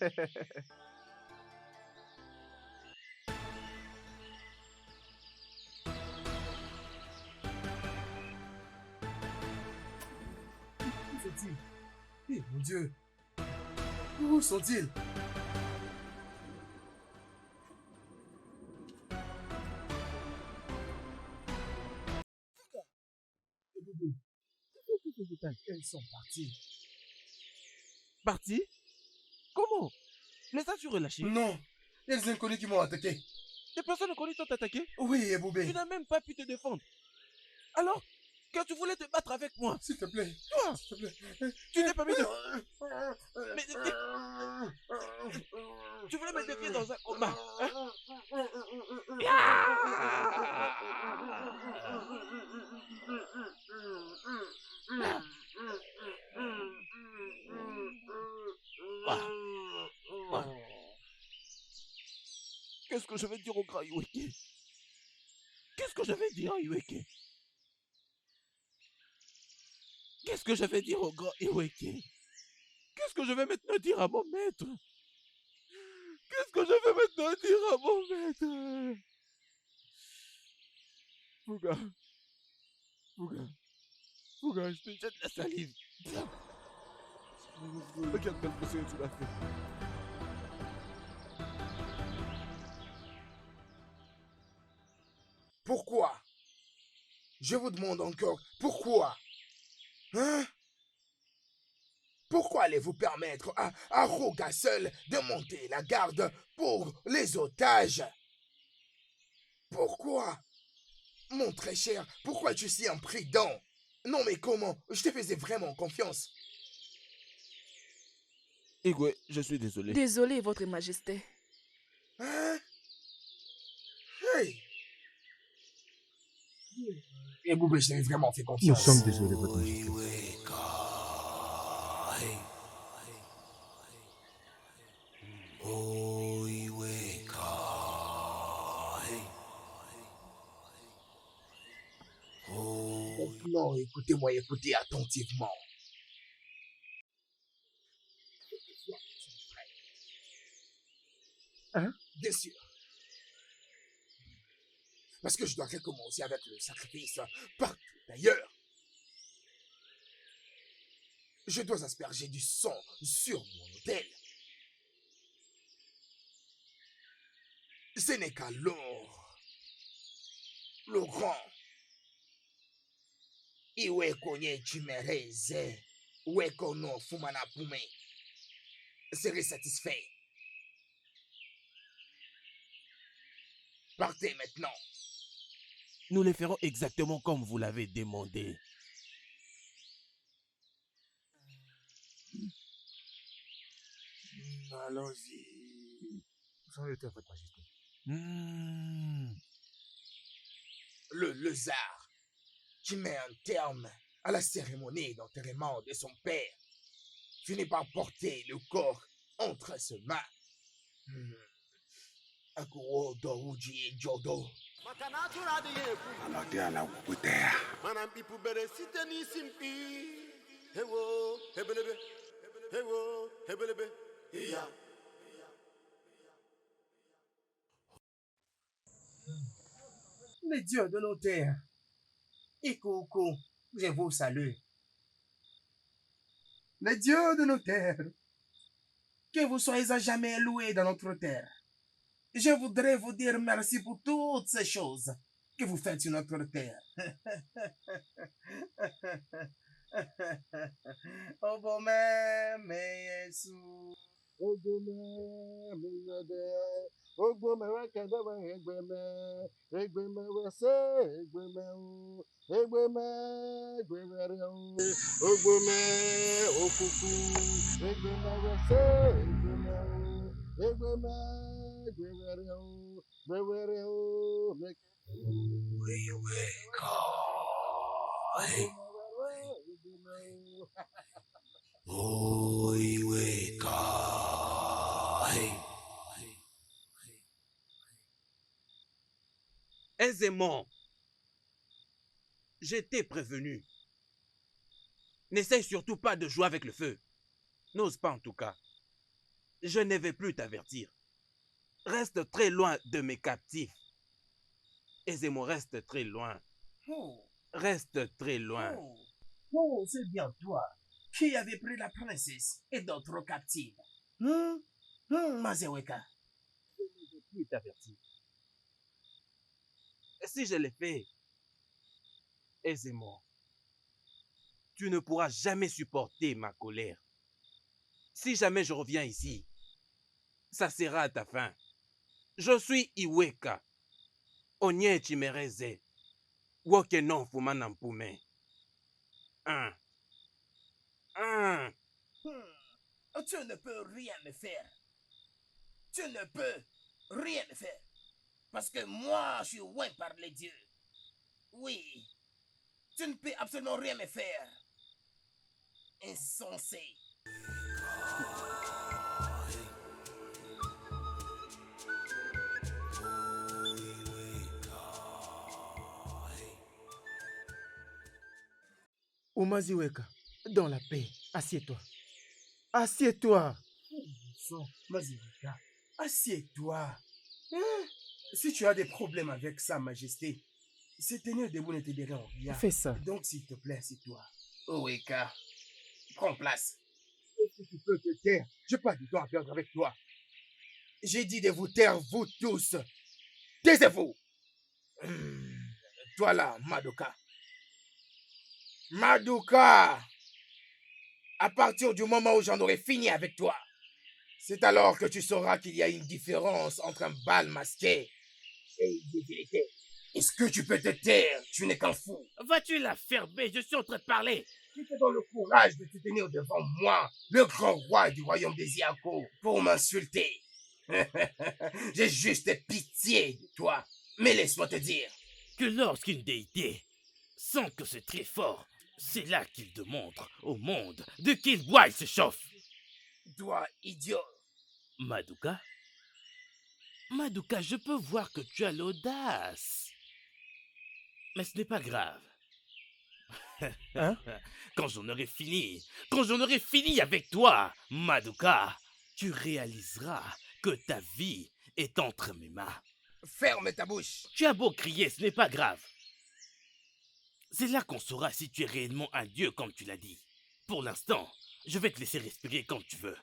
Speaker 1: Où sont-ils? Eh mon Dieu! Où sont-ils? Ils sont partis.
Speaker 4: Parti? Comment? Les as-tu relâchés?
Speaker 1: Non! Il y a des inconnus qui m'ont attaqué.
Speaker 4: Des personnes inconnues t'ont attaqué?
Speaker 1: Oui, Eboubé.
Speaker 4: Tu n'as même pas pu te défendre. Alors que tu voulais te battre avec moi,
Speaker 1: S'il te plaît.
Speaker 4: toi,
Speaker 1: S'il te plaît.
Speaker 4: tu t'es permis de... Mais tu voulais me défier dans un combat, hein? Qu'est-ce que je vais dire au grand Iweke? Qu'est-ce que je vais dire à Iweke? Qu'est-ce que je vais dire au grand Iweke? Qu'est-ce que je vais maintenant dire à mon maître? Qu'est-ce que je vais maintenant dire à mon maître? Fouga, Fouga, Fouga, je te jette la salive. Regarde quelle pression tu l'as fait.
Speaker 1: Pourquoi? Je vous demande encore, pourquoi? Hein? Pourquoi allez-vous permettre à Roga seul de monter la garde pour les otages? Pourquoi? Mon très cher, pourquoi tu es si imprudent? Non mais comment? Je te faisais vraiment confiance.
Speaker 4: Igwe, je suis désolé.
Speaker 7: Désolé, votre majesté.
Speaker 1: Hein? Hey! Et Boubé, je t'avais vraiment fait
Speaker 2: Nous
Speaker 1: confiance.
Speaker 2: sommes désolés, votre majesté.
Speaker 1: Non, écoutez-moi, écoutez attentivement.
Speaker 2: Hein?
Speaker 1: Bien sûr. Parce que je dois recommencer avec le sacrifice partout d'ailleurs. Je dois asperger du sang sur mon autel. Ce n'est qu'alors, le grand Iwe konye chimereze, Uwe kono fumana pume, serait satisfait. Partez maintenant.
Speaker 5: Nous les ferons exactement comme vous l'avez demandé.
Speaker 2: Allons-y. Soyez à votre majesté.
Speaker 1: Le tsar qui met un terme à la cérémonie d'enterrement de son père finit par porter le corps entre ses mains. Akuro Douji et Jodo.
Speaker 6: Alọdị ala gwupụta ya.
Speaker 8: Mana mkpipu bere site n'isi mkpi. Ewo, hebelebe. Ewo, hebelebe. Iya.
Speaker 1: Les dieux de nos terres, Ikoko, je vous salue. Les dieux de nos terres, que vous soyez à jamais loués dans notre terre. Je voudrais vous dire merci pour toutes ces choses que vous faites sur notre terre. Obome meyesu.
Speaker 8: Ogbome wekedewe egbeme wese egbeme egbewere ogbome okuku egbeme wese egbeme egbewere
Speaker 5: Aisément. Je t'ai prévenu. N'essaye surtout pas de jouer avec le feu. N'ose pas en tout cas. Je ne vais plus t'avertir. Reste très loin de mes captifs. Aisément, reste très loin. Reste très loin.
Speaker 1: Oh, c'est bien toi qui avais pris la princesse et d'autres captives. Mazeweka.
Speaker 5: Je ne vais plus t'avertir. Si je l'ai fait, aisément, tu ne pourras jamais supporter ma colère. Si jamais je reviens ici, ça sera à ta fin. Je suis Iweka, Onye Chimereze, Wokenon Fumanampume.
Speaker 1: Tu ne peux rien me faire. Tu ne peux rien me faire. Parce que moi, je suis loin par les dieux. Oui. Tu ne peux absolument rien me faire. Insensé.
Speaker 2: Umaziweka, dans la paix, assieds-toi. Assieds-toi.
Speaker 1: Maziweka, assieds-toi. Si tu as des problèmes avec sa majesté, se tenir debout ne te dérange rien.
Speaker 2: Fais ça.
Speaker 1: Donc, s'il te plaît, assieds-toi. Oweka, prends place. Est-ce que tu peux te taire? Je n'ai pas du temps à perdre avec toi. J'ai dit de vous taire, vous tous. Taisez-vous. Toi là, Madoka. Madoka! À partir du moment où j'en aurai fini avec toi, c'est alors que tu sauras qu'il y a une différence entre un bal masqué et une divinité. Est-ce que tu peux te taire? Tu n'es qu'un fou.
Speaker 5: Vas-tu la fermer? Je suis en train de parler.
Speaker 1: Tu te donnes le courage de te tenir devant moi, le grand roi du royaume des Iako, pour m'insulter. J'ai juste pitié de toi. Mais laisse-moi te dire
Speaker 5: Que lorsqu'une déité sent que c'est très fort, c'est là qu'il démontre au monde de quel bois il se chauffe.
Speaker 1: Toi, idiot.
Speaker 5: Madoka, je peux voir que tu as l'audace. Mais ce n'est pas grave.
Speaker 2: Hein?
Speaker 9: Quand j'en aurai fini avec toi, Madoka, tu réaliseras que ta vie est entre mes mains.
Speaker 1: Ferme ta bouche.
Speaker 9: Tu as beau crier, ce n'est pas grave. C'est là qu'on saura si tu es réellement un dieu comme tu l'as dit. Pour l'instant, je vais te laisser respirer comme tu veux.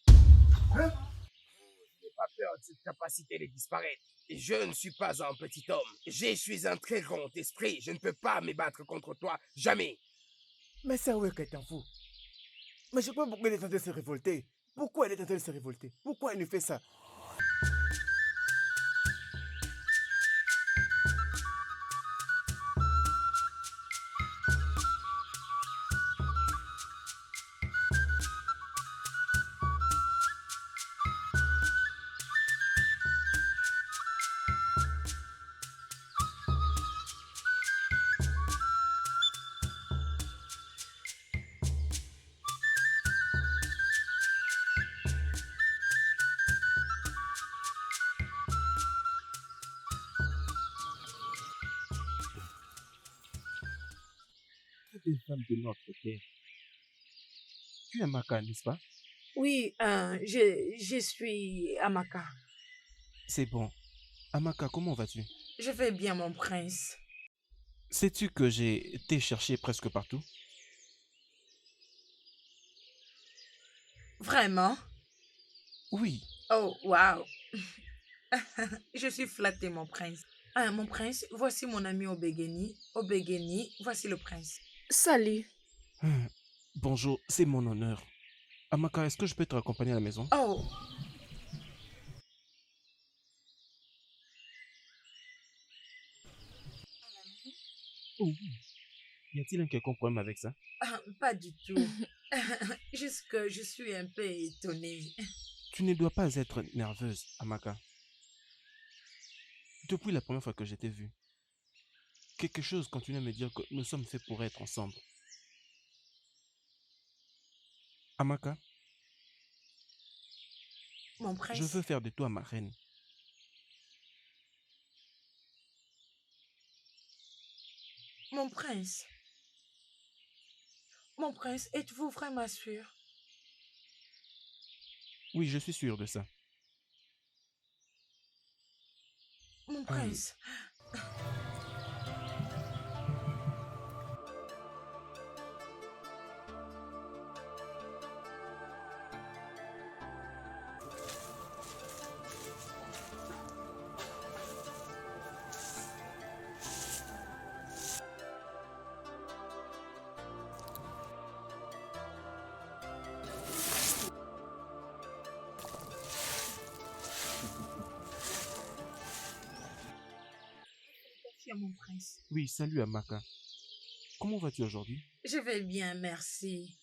Speaker 1: Je n'ai pas peur de cette capacité de disparaître. Je ne suis pas un petit homme. Je suis un très grand esprit. Je ne peux pas me battre contre toi. Jamais.
Speaker 2: Mais ça, oui, qu'elle t'en fout. Mais je sais pas pourquoi elle est en train de se révolter. Pourquoi elle est en train de se révolter? Pourquoi elle nous fait ça?
Speaker 4: Des femmes de notre terre. Tu es Maka, n'est-ce pas?
Speaker 3: Oui, je suis Amaka.
Speaker 4: C'est bon. Amaka, comment vas-tu?
Speaker 3: Je vais bien, mon prince.
Speaker 4: Sais-tu que j'ai été chercher presque partout?
Speaker 3: Vraiment?
Speaker 4: Oui.
Speaker 3: Oh, wow. Je suis flattée, mon prince. Ah, mon prince, voici mon ami Obegeni. Obegeni, voici le prince.
Speaker 7: Salut.
Speaker 4: Bonjour, c'est mon honneur. Amaka, est-ce que je peux te raccompagner à la maison?
Speaker 3: Oh,
Speaker 4: Oh oui. Y a-t-il un quelconque problème avec ça?
Speaker 3: pas du tout. Juste que je suis un peu étonnée.
Speaker 4: Tu ne dois pas être nerveuse, Amaka. Depuis la première fois que je t'ai vue, quelque chose continue à me dire que nous sommes faits pour être ensemble. Amaka,
Speaker 3: Mon
Speaker 4: je
Speaker 3: prince,
Speaker 4: veux faire de toi ma reine.
Speaker 3: mon prince. Mon prince, êtes-vous vraiment sûr?
Speaker 4: Oui, je suis sûr de ça.
Speaker 3: Mon prince. Merci, mon prince.
Speaker 4: Oui, salut Amaka. Comment vas-tu aujourd'hui?
Speaker 3: Je vais bien, merci.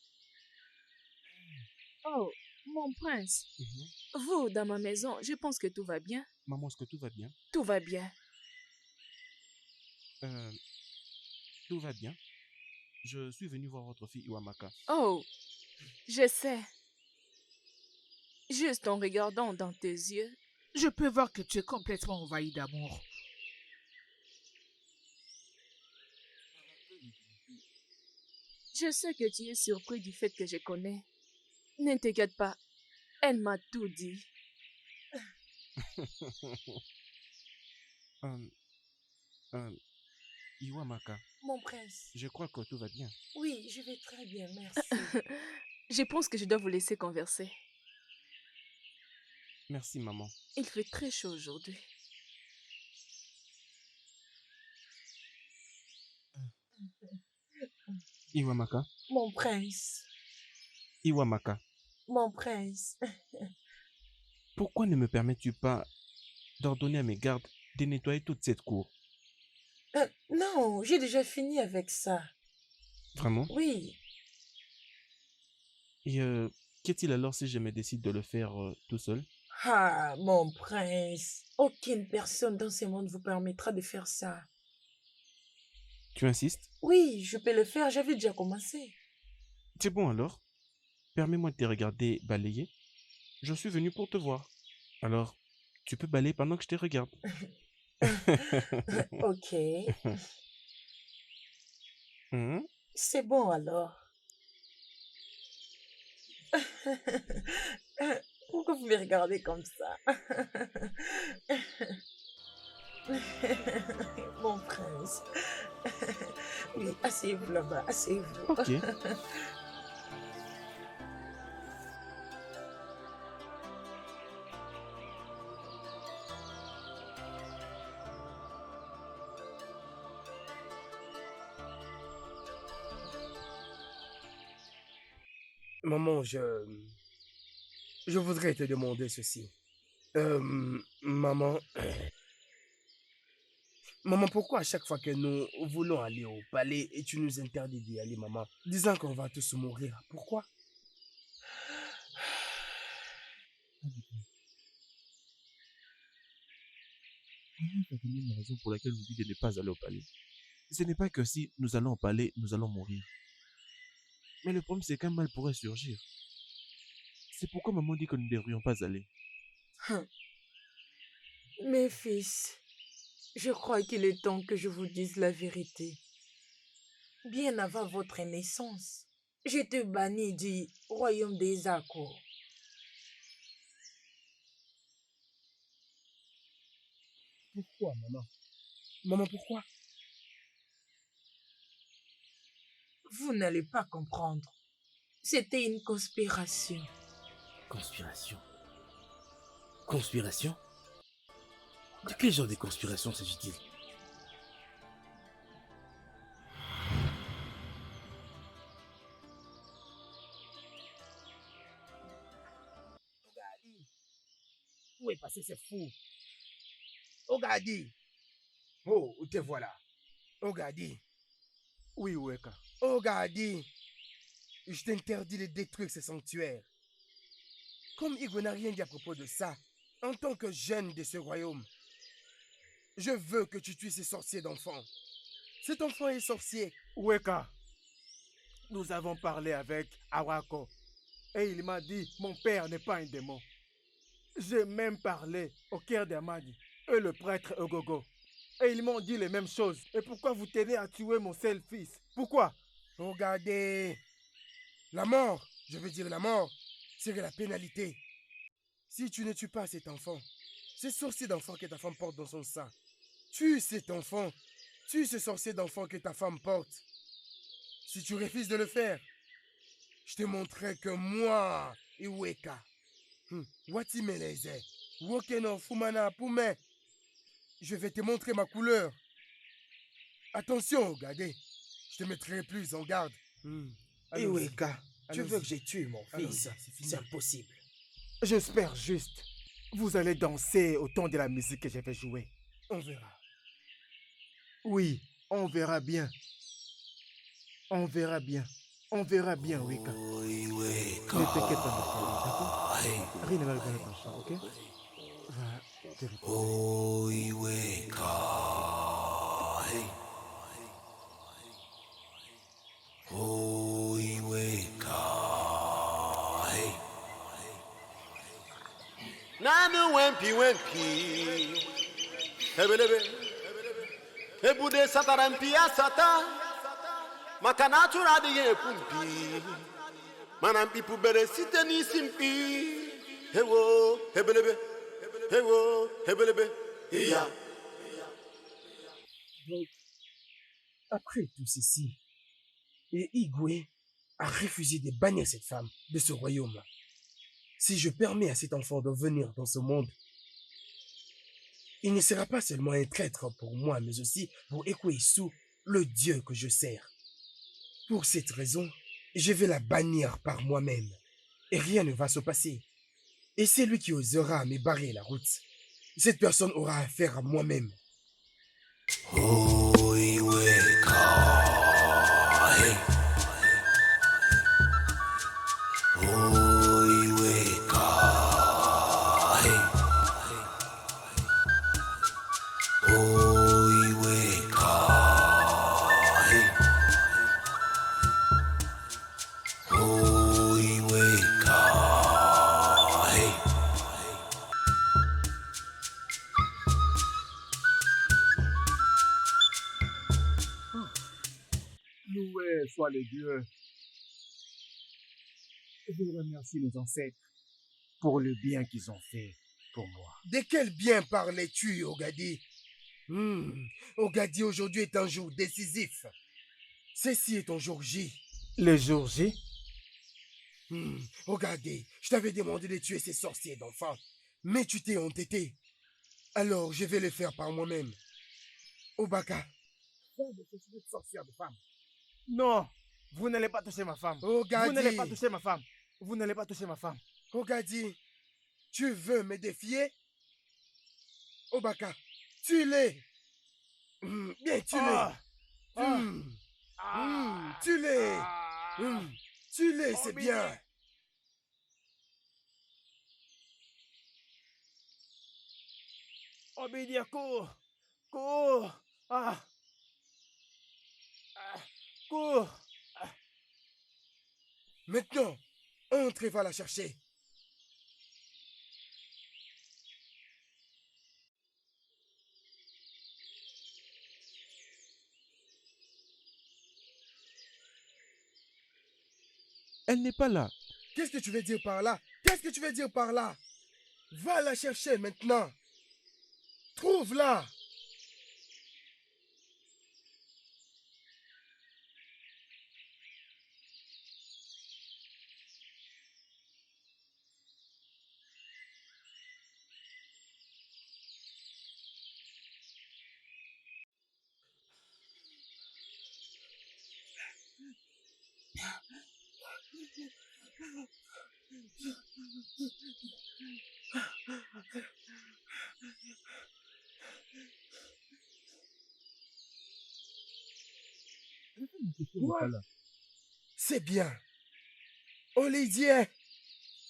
Speaker 7: Oh, mon prince.
Speaker 4: Mhm.
Speaker 7: Vous, dans ma maison, je pense que tout va bien.
Speaker 4: Maman, est-ce que tout va bien?
Speaker 7: Tout va bien.
Speaker 4: Tout va bien. Je suis venu voir votre fille Iwamaka.
Speaker 7: Oh, je sais. Juste en regardant dans tes yeux,
Speaker 10: Je peux voir que tu es complètement envahi d'amour.
Speaker 7: je sais que tu es surpris du fait que je connais. Ne t'inquiète pas, elle m'a tout dit.
Speaker 4: Iwamaka,
Speaker 3: Mon prince.
Speaker 4: je crois que tout va bien.
Speaker 3: Oui, je vais très bien, merci.
Speaker 7: Je pense que je dois vous laisser converser.
Speaker 4: Merci maman.
Speaker 7: Il fait très chaud aujourd'hui.
Speaker 4: Iwamaka,
Speaker 3: Mon prince.
Speaker 4: Iwamaka,
Speaker 3: Mon prince.
Speaker 4: pourquoi ne me permets-tu pas d'ordonner à mes gardes de nettoyer toute cette cour?
Speaker 3: Non, j'ai déjà fini avec ça.
Speaker 4: Vraiment?
Speaker 3: Oui.
Speaker 4: Et qu'est-il alors si je me décide de le faire tout seul?
Speaker 3: Ah, mon prince. Aucune personne dans ce monde vous permettra de faire ça.
Speaker 4: Tu insistes?
Speaker 3: Oui, je peux le faire, j'avais déjà commencé.
Speaker 4: C'est bon alors. Permets-moi de te regarder balayer. Je suis venu pour te voir. Alors, tu peux balayer pendant que je te regarde.
Speaker 3: Ok.
Speaker 4: Hum,
Speaker 3: C'est bon alors. Pourquoi vous me regardez comme ça? Mon prince. Oui, asseyez-vous là-bas, asseyez-vous.
Speaker 4: Ok.
Speaker 1: Maman, je voudrais te demander ceci. Maman, maman, pourquoi à chaque fois que nous voulons aller au palais et tu nous interdis d'y aller, maman, disant qu'on va tous mourir? Pourquoi?
Speaker 4: Maman, certainement la raison pour laquelle nous dit de ne pas aller au palais. Ce n'est pas que si nous allons au palais, nous allons mourir. Mais le problème, c'est qu'un mal pourrait surgir. C'est pourquoi maman dit que nous ne devrions pas aller.
Speaker 3: Mes fils, je crois qu'il est temps que je vous dise la vérité. Bien avant votre naissance, j'étais banni du royaume des Akko.
Speaker 1: Pourquoi, maman? Maman, pourquoi?
Speaker 3: Vous n'allez pas comprendre. C'était une conspiration.
Speaker 9: Conspiration. Conspiration? De quel genre de conspiration s'agit-il?
Speaker 1: Ogadi. Où est passé ce fou? Ogadi. Oh, te voilà. Ogadi.
Speaker 2: Oui, Weka.
Speaker 1: Ogadi. Je t'interdis de détruire ce sanctuaire. Comme Igo n'a rien dit à propos de ça, en tant que jeune de ce royaume, je veux que tu tues ces sorciers d'enfants. Cet enfant est sorcier.
Speaker 2: Weka, nous avons parlé avec Awako et il m'a dit mon père n'est pas un démon. J'ai même parlé au Kër d'Amadi et le prêtre Ogogo. Et ils m'ont dit les mêmes choses. Et pourquoi vous tenez à tuer mon seul fils? Pourquoi?
Speaker 1: Regardez. La mort, je veux dire la mort, serait la pénalité. Si tu ne tues pas cet enfant, ce sorcier d'enfant que ta femme porte dans son sein, tue cet enfant, tue ce sorcier d'enfant que ta femme porte. Si tu refuses de le faire, je te montrerai que moi, Iweka, Watimeleze, Wokeno Fumana Pume, je vais te montrer ma couleur. Attention, regardez, je te mettrai plus en garde.
Speaker 11: Iweka, tu veux
Speaker 1: Allons-y.
Speaker 11: que j'ai tué mon fils?
Speaker 1: Allons-y, c'est fini.
Speaker 11: C'est impossible.
Speaker 2: J'espère juste. Vous allez danser au ton de la musique que je vais jouer.
Speaker 1: On verra.
Speaker 2: Oui, on verra bien. On verra bien. On verra bien, Weka. Ne t'inquiète pas, ma chérie, d'accord? Rien ne va arriver à ton chant, ok? Va te reposer.
Speaker 8: Nanu wempi wempi. Hebelebe. Hebude satarampi asata. Makanatu radiye pumpi. Manampi pubere siteni simpi. Hewo, hebelebe. Hewo, hebelebe. Iya.
Speaker 1: Donc, après tout ceci, et Igwe a refusé de bannir cette femme de ce royaume. Si je permets à cet enfant de venir dans ce monde, il ne sera pas seulement un traître pour moi, mais aussi pour Ekwesu, le dieu que je sers. Pour cette raison, je vais la bannir par moi-même, et rien ne va se passer. Et c'est lui qui osera me barrer la route. Cette personne aura affaire à moi-même.
Speaker 2: Loué soit le Dieu. Je remercie nos ancêtres pour le bien qu'ils ont fait pour moi.
Speaker 1: De quel bien parlais-tu, Ogadi? Ogadi, aujourd'hui est un jour décisif. Ceci est ton jour J.
Speaker 2: Le jour J?
Speaker 1: Ogadi, je t'avais demandé de tuer ces sorciers d'enfants, mais tu t'es entêté. Alors, je vais le faire par moi-même. Obaka.
Speaker 2: Fais de cette sorcière de femme. Non, vous n'allez pas toucher ma femme.
Speaker 1: Ogadi.
Speaker 2: Vous n'allez pas toucher ma femme. Vous n'allez pas toucher ma femme.
Speaker 1: Ogadi, tu veux me défier? Obaka, tue-les. Bien, tue-les. Tue-les. Tue-les, c'est bien.
Speaker 2: Obidia, cours. Cours. Cours.
Speaker 1: Maintenant, entre et va la chercher.
Speaker 4: Elle n'est pas là.
Speaker 1: Qu'est-ce que tu veux dire par là? Qu'est-ce que tu veux dire par là? Va la chercher maintenant. Trouve-la. C'est bien. Olivier,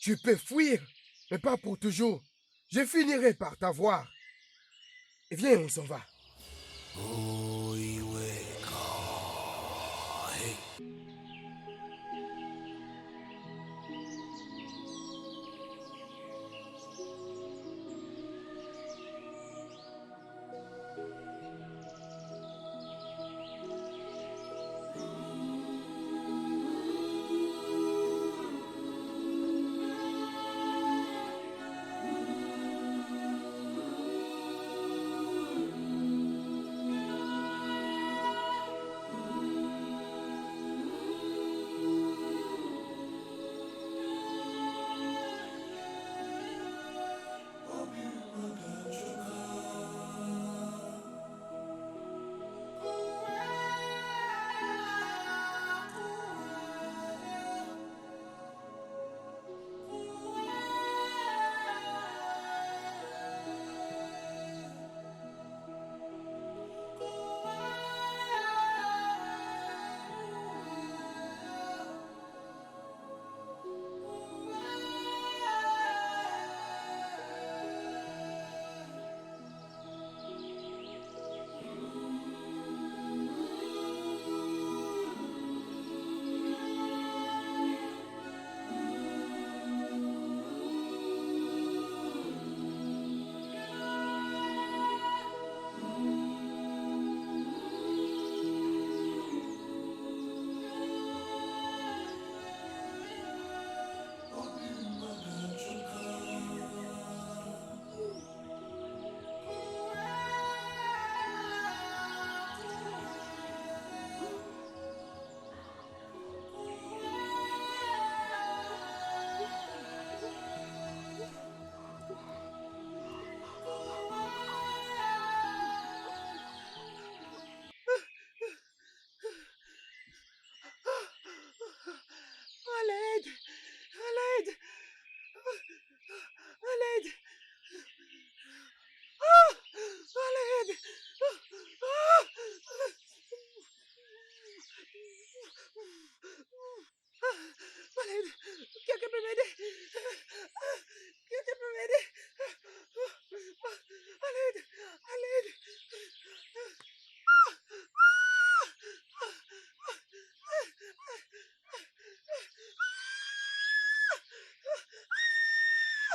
Speaker 1: tu peux fuir, mais pas pour toujours. Je finirai par t'avoir. Viens, on s'en va.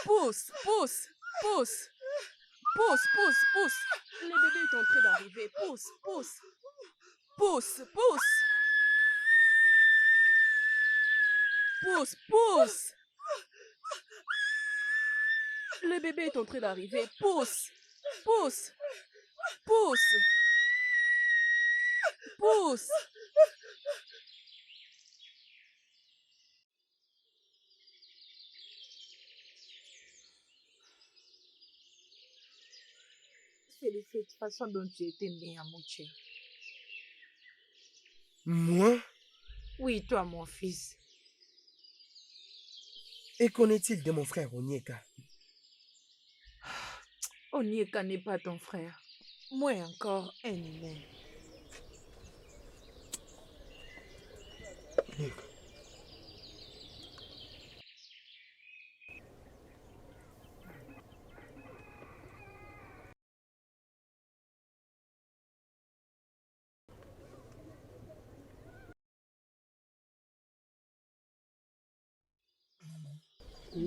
Speaker 7: Pousse, pousse, pousse. Pousse, pousse, pousse. Le bébé est en train d'arriver. Pousse, pousse. Pousse, pousse. Pousse, pousse. Le bébé est en train d'arriver. Pousse, pousse, pousse, pousse.
Speaker 3: C'est de cette façon dont tu étais né, Amouché.
Speaker 11: Moi?
Speaker 3: Oui, toi, mon fils.
Speaker 11: Et qu'en est-il de mon frère Onyeka?
Speaker 3: Onyeka n'est pas ton frère. Moins encore un humain.
Speaker 11: Onyeka.
Speaker 3: Je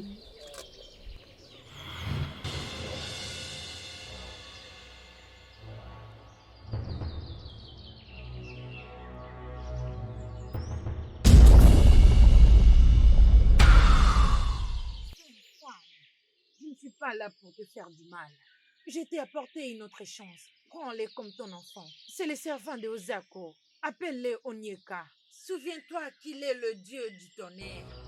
Speaker 3: ne suis pas là pour te faire du mal. Je t'ai apporté une autre chance. Prends-les comme ton enfant. C'est le servant de Ozako. Appelle-le Onyeka. Souviens-toi qu'il est le dieu du tonnerre.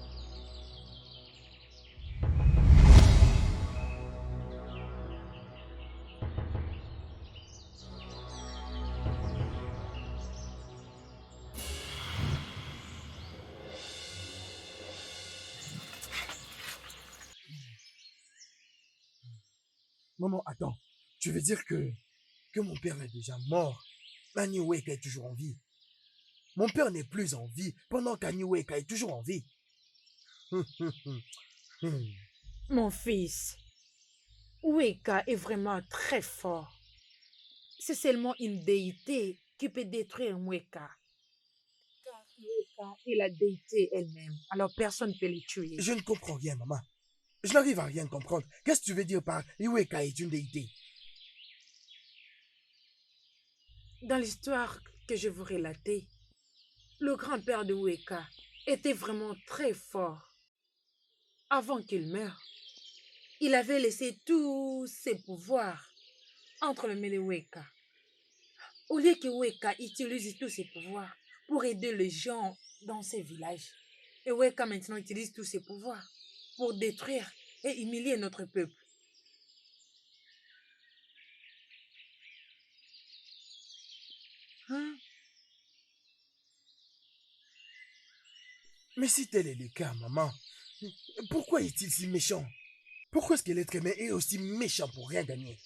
Speaker 11: Maman, attends. Tu veux dire que mon père est déjà mort? Aniweka est toujours en vie. Mon père n'est plus en vie pendant qu'Aniweka est toujours en vie.
Speaker 3: Mon fils, Weka est vraiment très fort. C'est seulement une déité qui peut détruire Weka. Car Weka est la déité elle-même, alors personne ne peut le tuer.
Speaker 11: Je ne comprends rien, maman. Je n'arrive à rien comprendre. Qu'est-ce que tu veux dire par Iweka est une déité?
Speaker 3: Dans l'histoire que je vous relatais, le grand-père de Weka était vraiment très fort. Avant qu'il meure, il avait laissé tous ses pouvoirs entre les mains de Weka. Au lieu que Weka utilise tous ses pouvoirs pour aider les gens dans ses villages, et Weka maintenant utilise tous ses pouvoirs pour détruire et humilier notre peuple. Hein?
Speaker 11: Mais si tel est le cas, maman, pourquoi est-il si méchant? Pourquoi est-ce que l'être humain est aussi méchant pour rien gagner?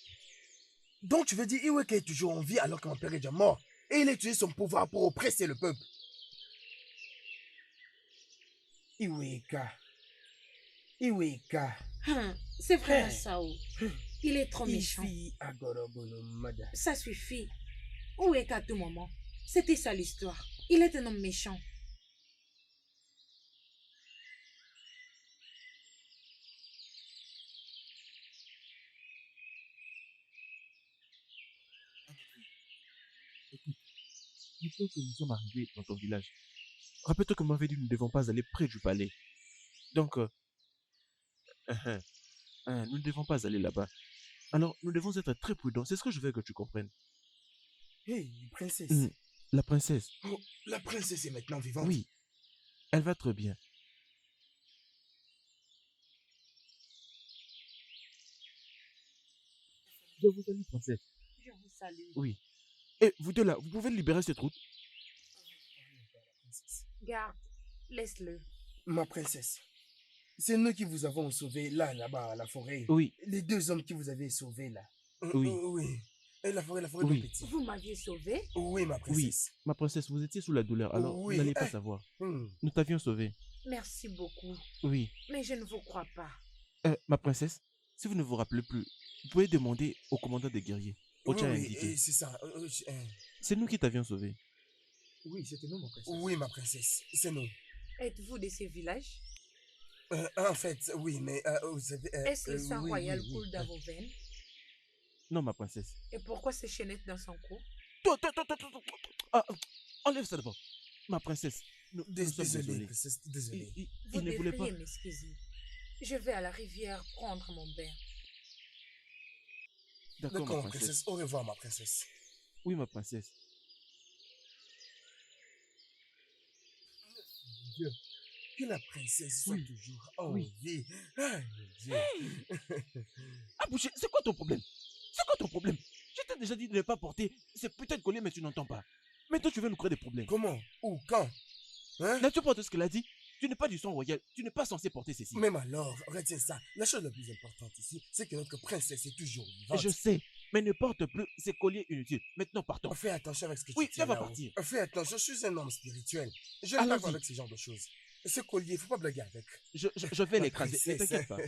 Speaker 11: Donc tu veux dire Iweka est toujours en vie alors que mon père est déjà mort et il a utilisé son pouvoir pour oppresser le peuple? Iweka. Iweka.
Speaker 3: C'est vrai, Sao. Il est trop méchant.
Speaker 11: Ifi agorogolo mada.
Speaker 3: Ça suffit. Weka à tout moment. C'était ça l'histoire. Il est un homme méchant.
Speaker 4: Depuis que nous sommes arrivés dans ton village, rappelle-toi que vous m'avez dit que nous ne devons pas aller près du palais. Donc, nous ne devons pas aller là-bas. Alors, nous devons être très prudents. C'est ce que je veux que tu comprennes.
Speaker 11: Hey, princesse.
Speaker 4: La princesse.
Speaker 11: Oh, la princesse est maintenant vivante.
Speaker 4: Oui, elle va très bien. Je vous salue, princesse.
Speaker 3: Je vous salue.
Speaker 4: Oui. Et vous deux là, vous pouvez libérer cette route?
Speaker 3: Garde, laisse-le.
Speaker 11: Ma princesse, c'est nous qui vous avons sauvé là-bas, à la forêt.
Speaker 4: Oui.
Speaker 11: Les deux hommes qui vous avaient sauvé là.
Speaker 4: Oui.
Speaker 11: Oui. Et la forêt
Speaker 4: Oui.
Speaker 11: de Petit.
Speaker 3: Vous m'aviez sauvé?
Speaker 11: Oui, ma
Speaker 4: Oui,
Speaker 11: princesse.
Speaker 4: ma princesse, vous étiez sous la douleur, alors
Speaker 11: Oui.
Speaker 4: vous n'allez pas savoir. Nous t'avions sauvé.
Speaker 3: Merci beaucoup.
Speaker 4: Oui.
Speaker 3: Mais je ne vous crois pas.
Speaker 4: Ma princesse, si vous ne vous rappelez plus, vous pouvez demander au commandant des guerriers. Ocha a indiqué.
Speaker 11: c'est ça.
Speaker 4: C'est nous qui t'avions sauvé.
Speaker 11: Oui, c'était nous, ma princesse. Oui, ma princesse, c'est nous.
Speaker 3: Êtes-vous de ces villages?
Speaker 11: En fait, oui, mais vous savez...
Speaker 3: Est-ce que le sang
Speaker 11: oui,
Speaker 3: royal
Speaker 11: oui,
Speaker 3: coule dans vos veines?
Speaker 4: Non, ma princesse.
Speaker 3: Et pourquoi ces chaînettes dans son cou?
Speaker 4: Toi, enlève ça d'abord. Ma princesse, Nous sommes
Speaker 11: Désolé,
Speaker 4: désolés.
Speaker 11: princesse, désolé.
Speaker 3: Vous
Speaker 4: Il ne voulait
Speaker 3: devriez
Speaker 4: pas.
Speaker 3: m'excuser. Je vais à la rivière prendre mon bain.
Speaker 4: D'accord, ma
Speaker 11: D'accord,
Speaker 4: princesse.
Speaker 11: princesse. Au revoir, ma princesse.
Speaker 4: Oui, ma princesse.
Speaker 11: Dieu, que la princesse soit
Speaker 4: Oui.
Speaker 11: toujours en
Speaker 4: Oui.
Speaker 11: vie. Ah, mon Dieu.
Speaker 4: Abouché, c'est quoi ton problème? C'est quoi ton problème? Je t'ai déjà dit de ne pas porter ces putains de colliers, mais tu n'entends pas. Maintenant, tu veux nous créer des problèmes.
Speaker 11: Comment? Où? Quand? Hein?
Speaker 4: N'as-tu pas entendu ce qu'elle a dit? Tu n'es pas du sang royal. Tu n'es pas censé porter ceci.
Speaker 11: Même alors, retiens ça. La chose la plus importante ici, c'est que notre princesse est toujours vivante.
Speaker 4: Je sais, mais ne porte plus ces colliers inutiles. Maintenant, partons.
Speaker 11: Fais attention avec ce que tu
Speaker 4: Oui,
Speaker 11: tiens
Speaker 4: ça va
Speaker 11: là-haut.
Speaker 4: partir.
Speaker 11: Fais attention, je suis un homme spirituel. Je n'aime pas
Speaker 4: Allons-y.
Speaker 11: avec ce genre de choses. Ce collier, faut pas blaguer avec.
Speaker 4: Je vais
Speaker 11: Ma
Speaker 4: l'écraser. Ne
Speaker 11: princesse.
Speaker 4: t'inquiète pas.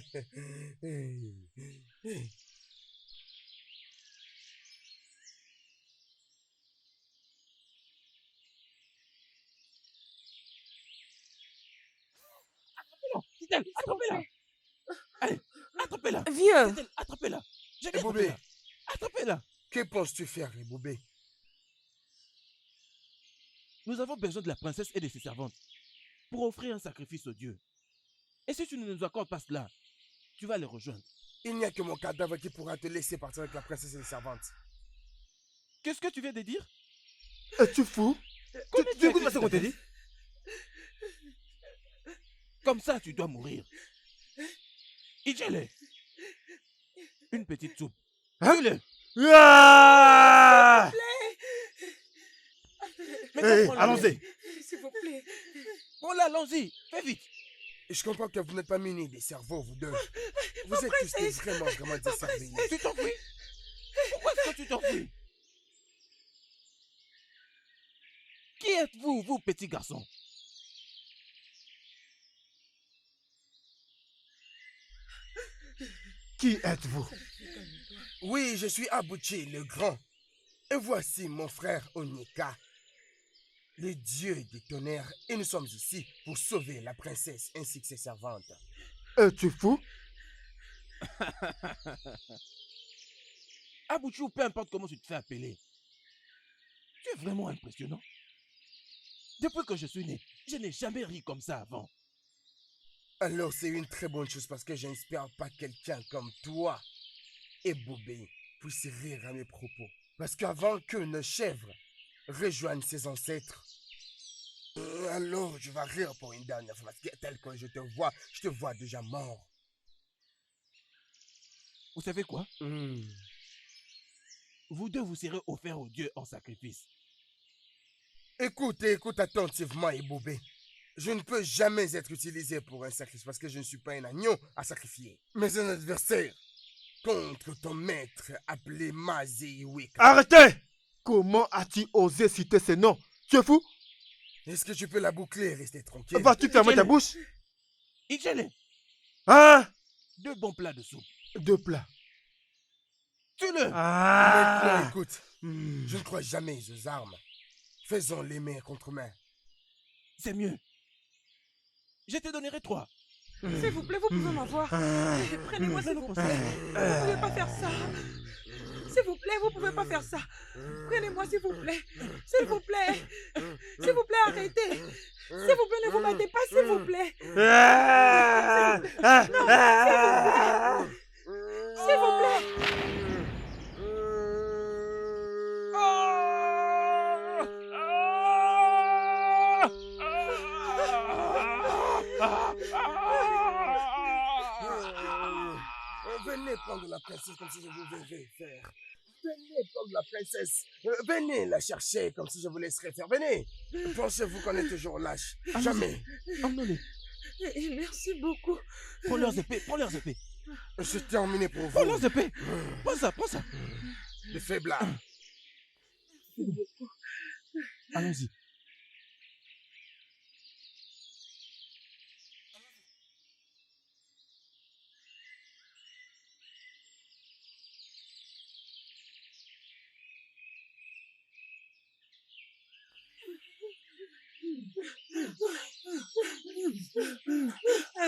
Speaker 4: C'est elle, attrapez-la. Allez, attrapez-la.
Speaker 7: Vieux.
Speaker 4: C'est elle, attrapez-la. J'ai dit
Speaker 11: Eboubé,
Speaker 4: attrapez-la. Attrapez-la.
Speaker 11: que penses-tu faire, Eboubé?
Speaker 4: Nous avons besoin de la princesse et de ses servantes pour offrir un sacrifice au Dieu. Et si tu ne nous accordes pas cela, tu vas les rejoindre.
Speaker 11: Il n'y a que mon cadavre qui pourra te laisser partir avec la princesse et les servantes.
Speaker 4: Qu'est-ce que tu viens de dire?
Speaker 2: Es-tu fou? Tu écoutes pas ce qu'on te dit?
Speaker 4: Comme ça, tu dois mourir. Idjele. Une petite soupe.
Speaker 2: Hein?
Speaker 4: Tue-le.
Speaker 2: Ah!
Speaker 4: Maintenant, prends-la.
Speaker 2: Allons-y.
Speaker 3: S'il vous plaît.
Speaker 4: Prends-la, allons-y. Fais vite.
Speaker 11: Et je comprends que vous n'êtes pas munis des cerveaux, vous deux. Vous êtes tous vraiment desservis.
Speaker 4: Tu t'enfuis? Pourquoi est-ce que tu t'enfuis? Qui êtes-vous, vous, petit garçon?
Speaker 2: Qui êtes-vous?
Speaker 11: Oui, je suis Abouchi, le grand. Et voici mon frère Onyeka, le dieu du tonnerre. Et nous sommes ici pour sauver la princesse ainsi que ses servantes.
Speaker 2: Es-tu fou?
Speaker 4: Abouchi ou peu importe comment tu te fais appeler. Tu es vraiment impressionnant. Depuis que je suis né, je n'ai jamais ri comme ça avant.
Speaker 11: Alors c'est une très bonne chose parce que je n'espère pas quelqu'un comme toi et Boubé puisse rire à mes propos. Parce qu'avant que nos chèvres rejoignent ses ancêtres, alors je vais rire pour une dernière fois parce que tel que je te vois déjà mort.
Speaker 4: Vous savez quoi? Vous deux vous serez offerts au Dieu en sacrifice.
Speaker 11: Écoute attentivement, Eboubé. Je ne peux jamais être utilisé pour un sacrifice parce que je ne suis pas un agneau à sacrifier, mais un adversaire contre ton maître appelé Mazi Iweka.
Speaker 2: Arrêtez! Comment as-tu osé citer ces noms? Tu es fou?
Speaker 11: Est-ce que tu peux la boucler et rester tranquille?
Speaker 2: Vas-tu fermer ta bouche?
Speaker 4: Idjele,
Speaker 2: Hein?
Speaker 4: 2 bons plats de soupe.
Speaker 2: 2 plats.
Speaker 4: Tue-le!
Speaker 11: Maintenant, écoute, je ne crois jamais aux armes. Faisons les mains contre main.
Speaker 4: C'est mieux. Je te donnerai 3.
Speaker 3: S'il vous plaît, vous pouvez m'avoir. Prenez-moi, s'il vous plaît. Vous ne pouvez pas faire ça. S'il vous plaît, vous ne pouvez pas faire ça. Prenez-moi, s'il vous plaît. S'il vous plaît. S'il vous plaît, arrêtez. S'il vous plaît, ne vous battez pas, s'il vous plaît. Non, s'il vous plaît.
Speaker 11: Venez prendre la princesse comme si je vous devais faire. Venez prendre la princesse. Venez la chercher comme si je vous laisserais faire. Venez. Pensez-vous qu'on est toujours lâche? Jamais.
Speaker 4: Emmenez-les.
Speaker 3: Merci beaucoup.
Speaker 4: Prends leurs épées, prends leurs épées.
Speaker 11: Je t'ai emmené pour vous.
Speaker 4: Prends leurs épées. Prends ça, prends ça.
Speaker 11: Les faiblards.
Speaker 4: Allons-y.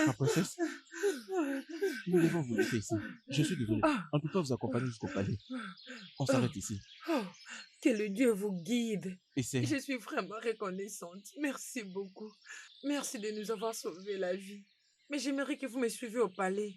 Speaker 4: Ma princesse, nous devons vous laisser ici. Je suis désolé. On ne peut pas vous accompagner jusqu'au palais. On s'arrête ici.
Speaker 3: Que le Dieu vous guide.
Speaker 4: Essaie.
Speaker 3: Je suis vraiment reconnaissante. Merci beaucoup. Merci de nous avoir sauvé la vie. Mais j'aimerais que vous me suiviez au palais.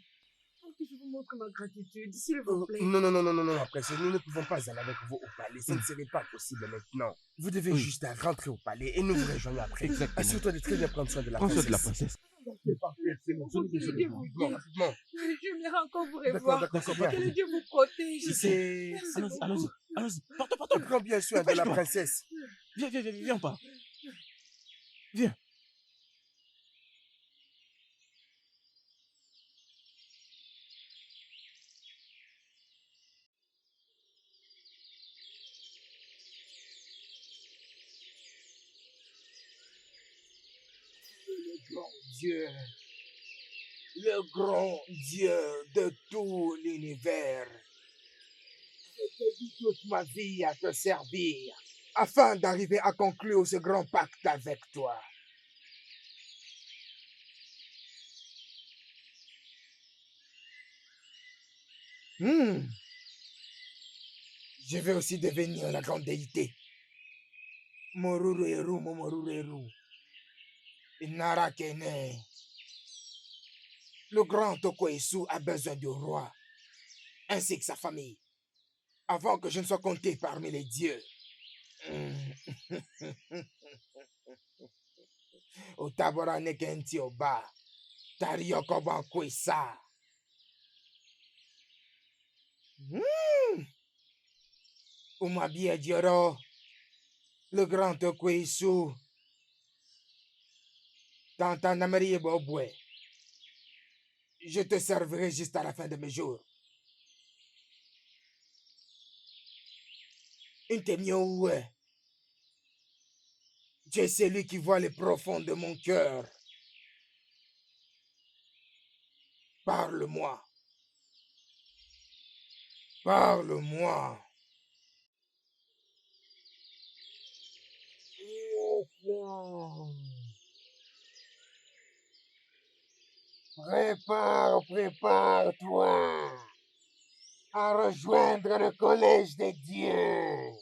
Speaker 3: Pour que je vous montre ma gratitude, s'il vous plaît.
Speaker 11: Non, non, non, non, non, non, princesse, nous ne pouvons pas aller avec vous au palais. Ça ne serait pas possible maintenant. Vous devez juste rentrer au palais et nous vous rejoignons après.
Speaker 4: Exactement.
Speaker 11: Assure-toi de très bien prendre soin de la
Speaker 4: Prends soin
Speaker 11: princesse.
Speaker 4: de la princesse.
Speaker 11: C'est parfait, c'est bon. Rapidement, rapidement.
Speaker 3: J'aimerais encore vous
Speaker 11: D'accord,
Speaker 3: revoir.
Speaker 11: d'accord,
Speaker 3: Que le Dieu vous protège.
Speaker 11: C'est...
Speaker 3: Merci
Speaker 4: Allons-y,
Speaker 3: beaucoup.
Speaker 4: allons-y. Porte-toi.
Speaker 11: Prends bien soin de la princesse.
Speaker 4: Viens, pas. Viens.
Speaker 11: Dieu, le grand Dieu de tout l'univers. Je dédie toute ma vie à te servir afin d'arriver à conclure ce grand pacte avec toi. Je vais aussi devenir la grande déité. Morureru, Momorureru. Narakene. Le grand Tokoesu a besoin du roi, ainsi que sa famille, avant que je ne sois compté parmi les dieux. Otabora nekenti oba, Tariokoban kwesa. Umabia Dioro, le grand Tokoesu. Tanta Namarie Bobwe. Je te servirai juste à la fin de mes jours. Intemioue. Tu es celui qui voit les profonds de mon cœur. Parle-moi. Parle-moi. Prépare-toi à rejoindre le collège des dieux.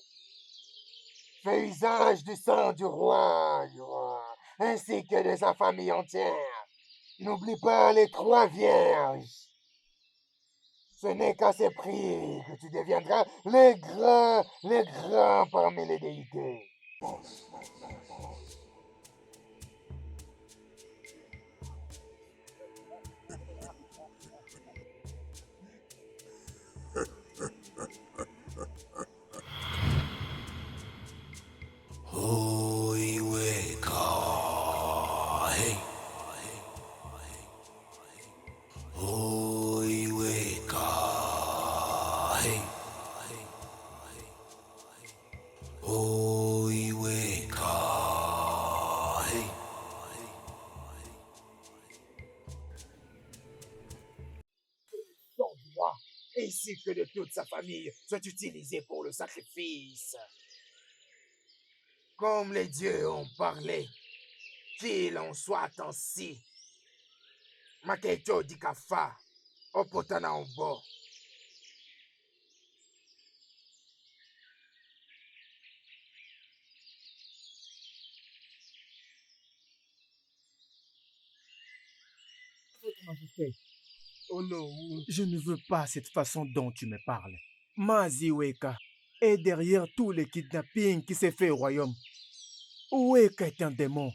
Speaker 11: Fais usage du sang du roi, ainsi que de sa famille entière. N'oublie pas les 3 vierges. Ce n'est qu'à ces prix que tu deviendras les grands parmi les déités. Ainsi que de toute sa famille soit utilisé pour le sacrifice. Comme les dieux ont parlé, qu'il en soit ainsi. Makecho dikafa, opotana ombo.
Speaker 2: Oh non. Je ne veux pas cette façon dont tu me parles. Maziweka est derrière tous les kidnappings qui s'est fait au royaume. Weka est un démon.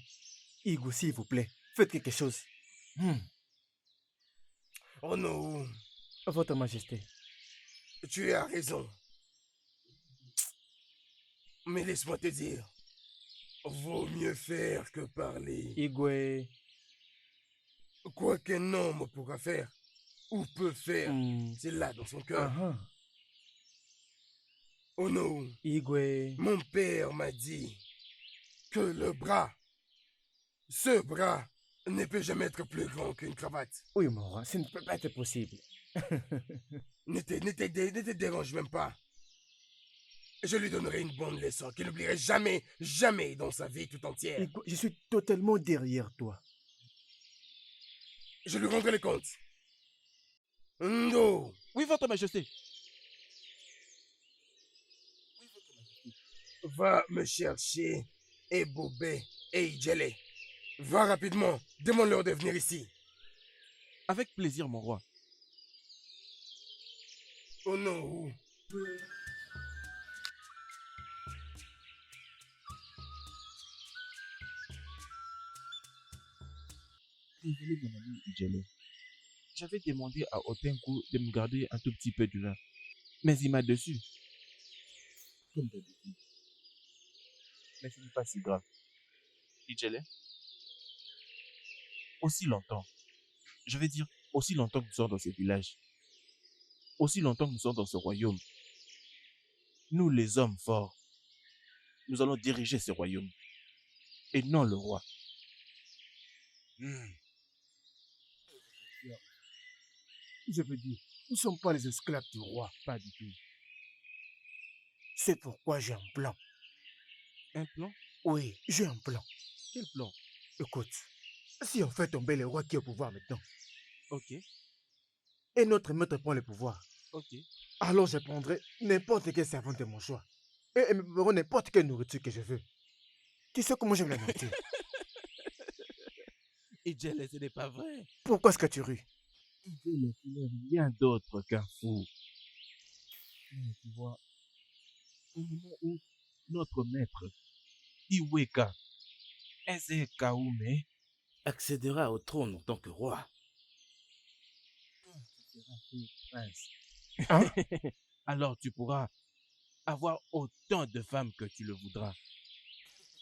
Speaker 2: Igu, s'il vous plaît, faites quelque chose.
Speaker 11: Oh non.
Speaker 2: Votre Majesté.
Speaker 11: Tu as raison. Mais laisse-moi te dire, vaut mieux faire que parler.
Speaker 2: Igwe.
Speaker 11: Quoi qu'un homme pourra faire, ou peut faire, c'est là dans son cœur. Oh non.
Speaker 2: Igwe.
Speaker 11: Mon père m'a dit que ce bras, ne peut jamais être plus grand qu'une cravate.
Speaker 2: Oui, mon roi, ça ne peut pas être possible.
Speaker 11: Ne te dérange même pas. Je lui donnerai une bonne leçon qu'il n'oublierait jamais, jamais dans sa vie tout entière.
Speaker 2: Igwe, je suis totalement derrière toi.
Speaker 11: Je lui rendrai les comptes. Ndo.
Speaker 4: Oui, votre majesté.
Speaker 1: Va me chercher Ebobé et Idjele. Va rapidement. Demande-leur de venir ici.
Speaker 4: Avec plaisir, mon roi.
Speaker 1: Oh non.
Speaker 4: Désolé, mon ami Idjele. J'avais demandé à Otenko de me garder un tout petit peu du vin. Mais il m'a dessus. Comme d'habitude. Mais ce n'est pas si grave. Idjele, aussi longtemps, je vais dire, aussi longtemps que nous sommes dans ce village, aussi longtemps que nous sommes dans ce royaume, nous les hommes forts, nous allons diriger ce royaume, et non le roi.
Speaker 2: Je veux dire, nous ne sommes pas les esclaves du roi, pas du tout. C'est pourquoi j'ai un plan.
Speaker 4: Un plan?
Speaker 2: Oui, j'ai un plan.
Speaker 4: Quel plan?
Speaker 2: Écoute, si on fait tomber le roi qui est au pouvoir maintenant,
Speaker 4: Ok,
Speaker 2: et notre maître prend le pouvoir,
Speaker 4: ok.
Speaker 2: alors je prendrai n'importe quel servant de mon choix, et ils me prépareront n'importe quelle nourriture que je veux. Tu sais comment j'aime la nourriture?
Speaker 4: Idjele, ce n'est pas vrai.
Speaker 2: Pourquoi est-ce que tu ris?
Speaker 4: Idjele, tu n'es rien d'autre qu'un fou. Mais tu vois, au moment où notre maître, Iweka, Eze Kaume,
Speaker 9: Accédera au trône en tant que roi.
Speaker 4: sera fait prince,
Speaker 2: Hein?
Speaker 4: alors tu pourras avoir autant de femmes que tu le voudras.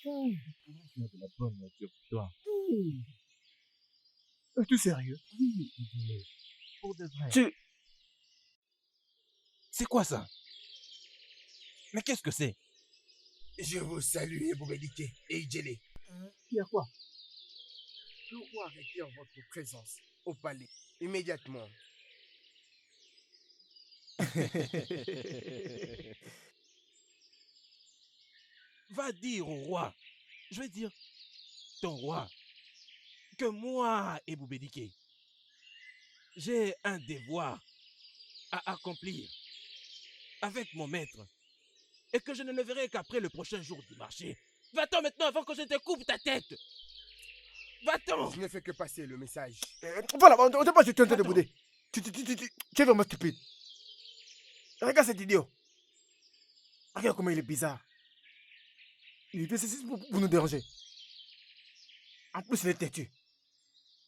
Speaker 4: Tu pourras faire de la bonne nourriture pour toi.
Speaker 2: Es-tu sérieux?
Speaker 4: Oui, Idjele, pour de vrai.
Speaker 2: Tu...
Speaker 4: C'est quoi ça? Mais qu'est-ce que c'est?
Speaker 1: Je vous salue, Ebobedike et Idjele.
Speaker 2: Il y a quoi?
Speaker 1: Le roi requiert votre présence au palais, immédiatement.
Speaker 4: Va dire au roi, je vais dire ton roi, que moi, Ebubedike, j'ai un devoir à accomplir avec mon maître et que je ne le verrai qu'après le prochain jour du marché. Va-t'en maintenant avant que je te coupe ta tête. Va-t'en.
Speaker 1: Je ne fais que passer le message.
Speaker 2: Voilà, on ne sait pas si tu es en train de bouder. Tu es vraiment stupide. Regarde cet idiot. Regarde comment il est bizarre. Il est ceci pour nous déranger. En plus, il est têtu.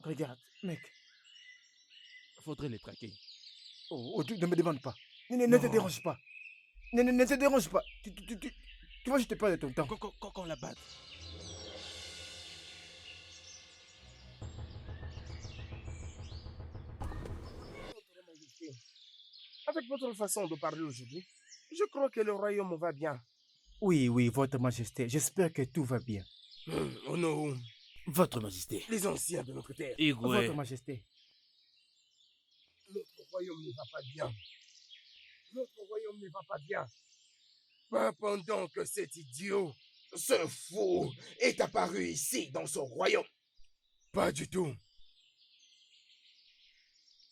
Speaker 2: Regarde, mec.
Speaker 4: Faudrait les traquer.
Speaker 2: Oh, tu ne me demandes pas. Ne te dérange pas. Ne te dérange pas. Tu vois, je te parle de ton temps.
Speaker 4: Qu'on la batte.
Speaker 1: Avec votre façon de parler aujourd'hui, je crois que le royaume va bien.
Speaker 2: Oui, votre majesté. J'espère que tout va bien.
Speaker 1: Oh non.
Speaker 9: Votre majesté.
Speaker 1: Les anciens de notre terre.
Speaker 9: Igwe.
Speaker 2: Votre majesté.
Speaker 1: Notre royaume ne va pas bien. Notre royaume ne va pas bien. Pas pendant que cet idiot, ce fou, est apparu ici dans son royaume. Pas du tout.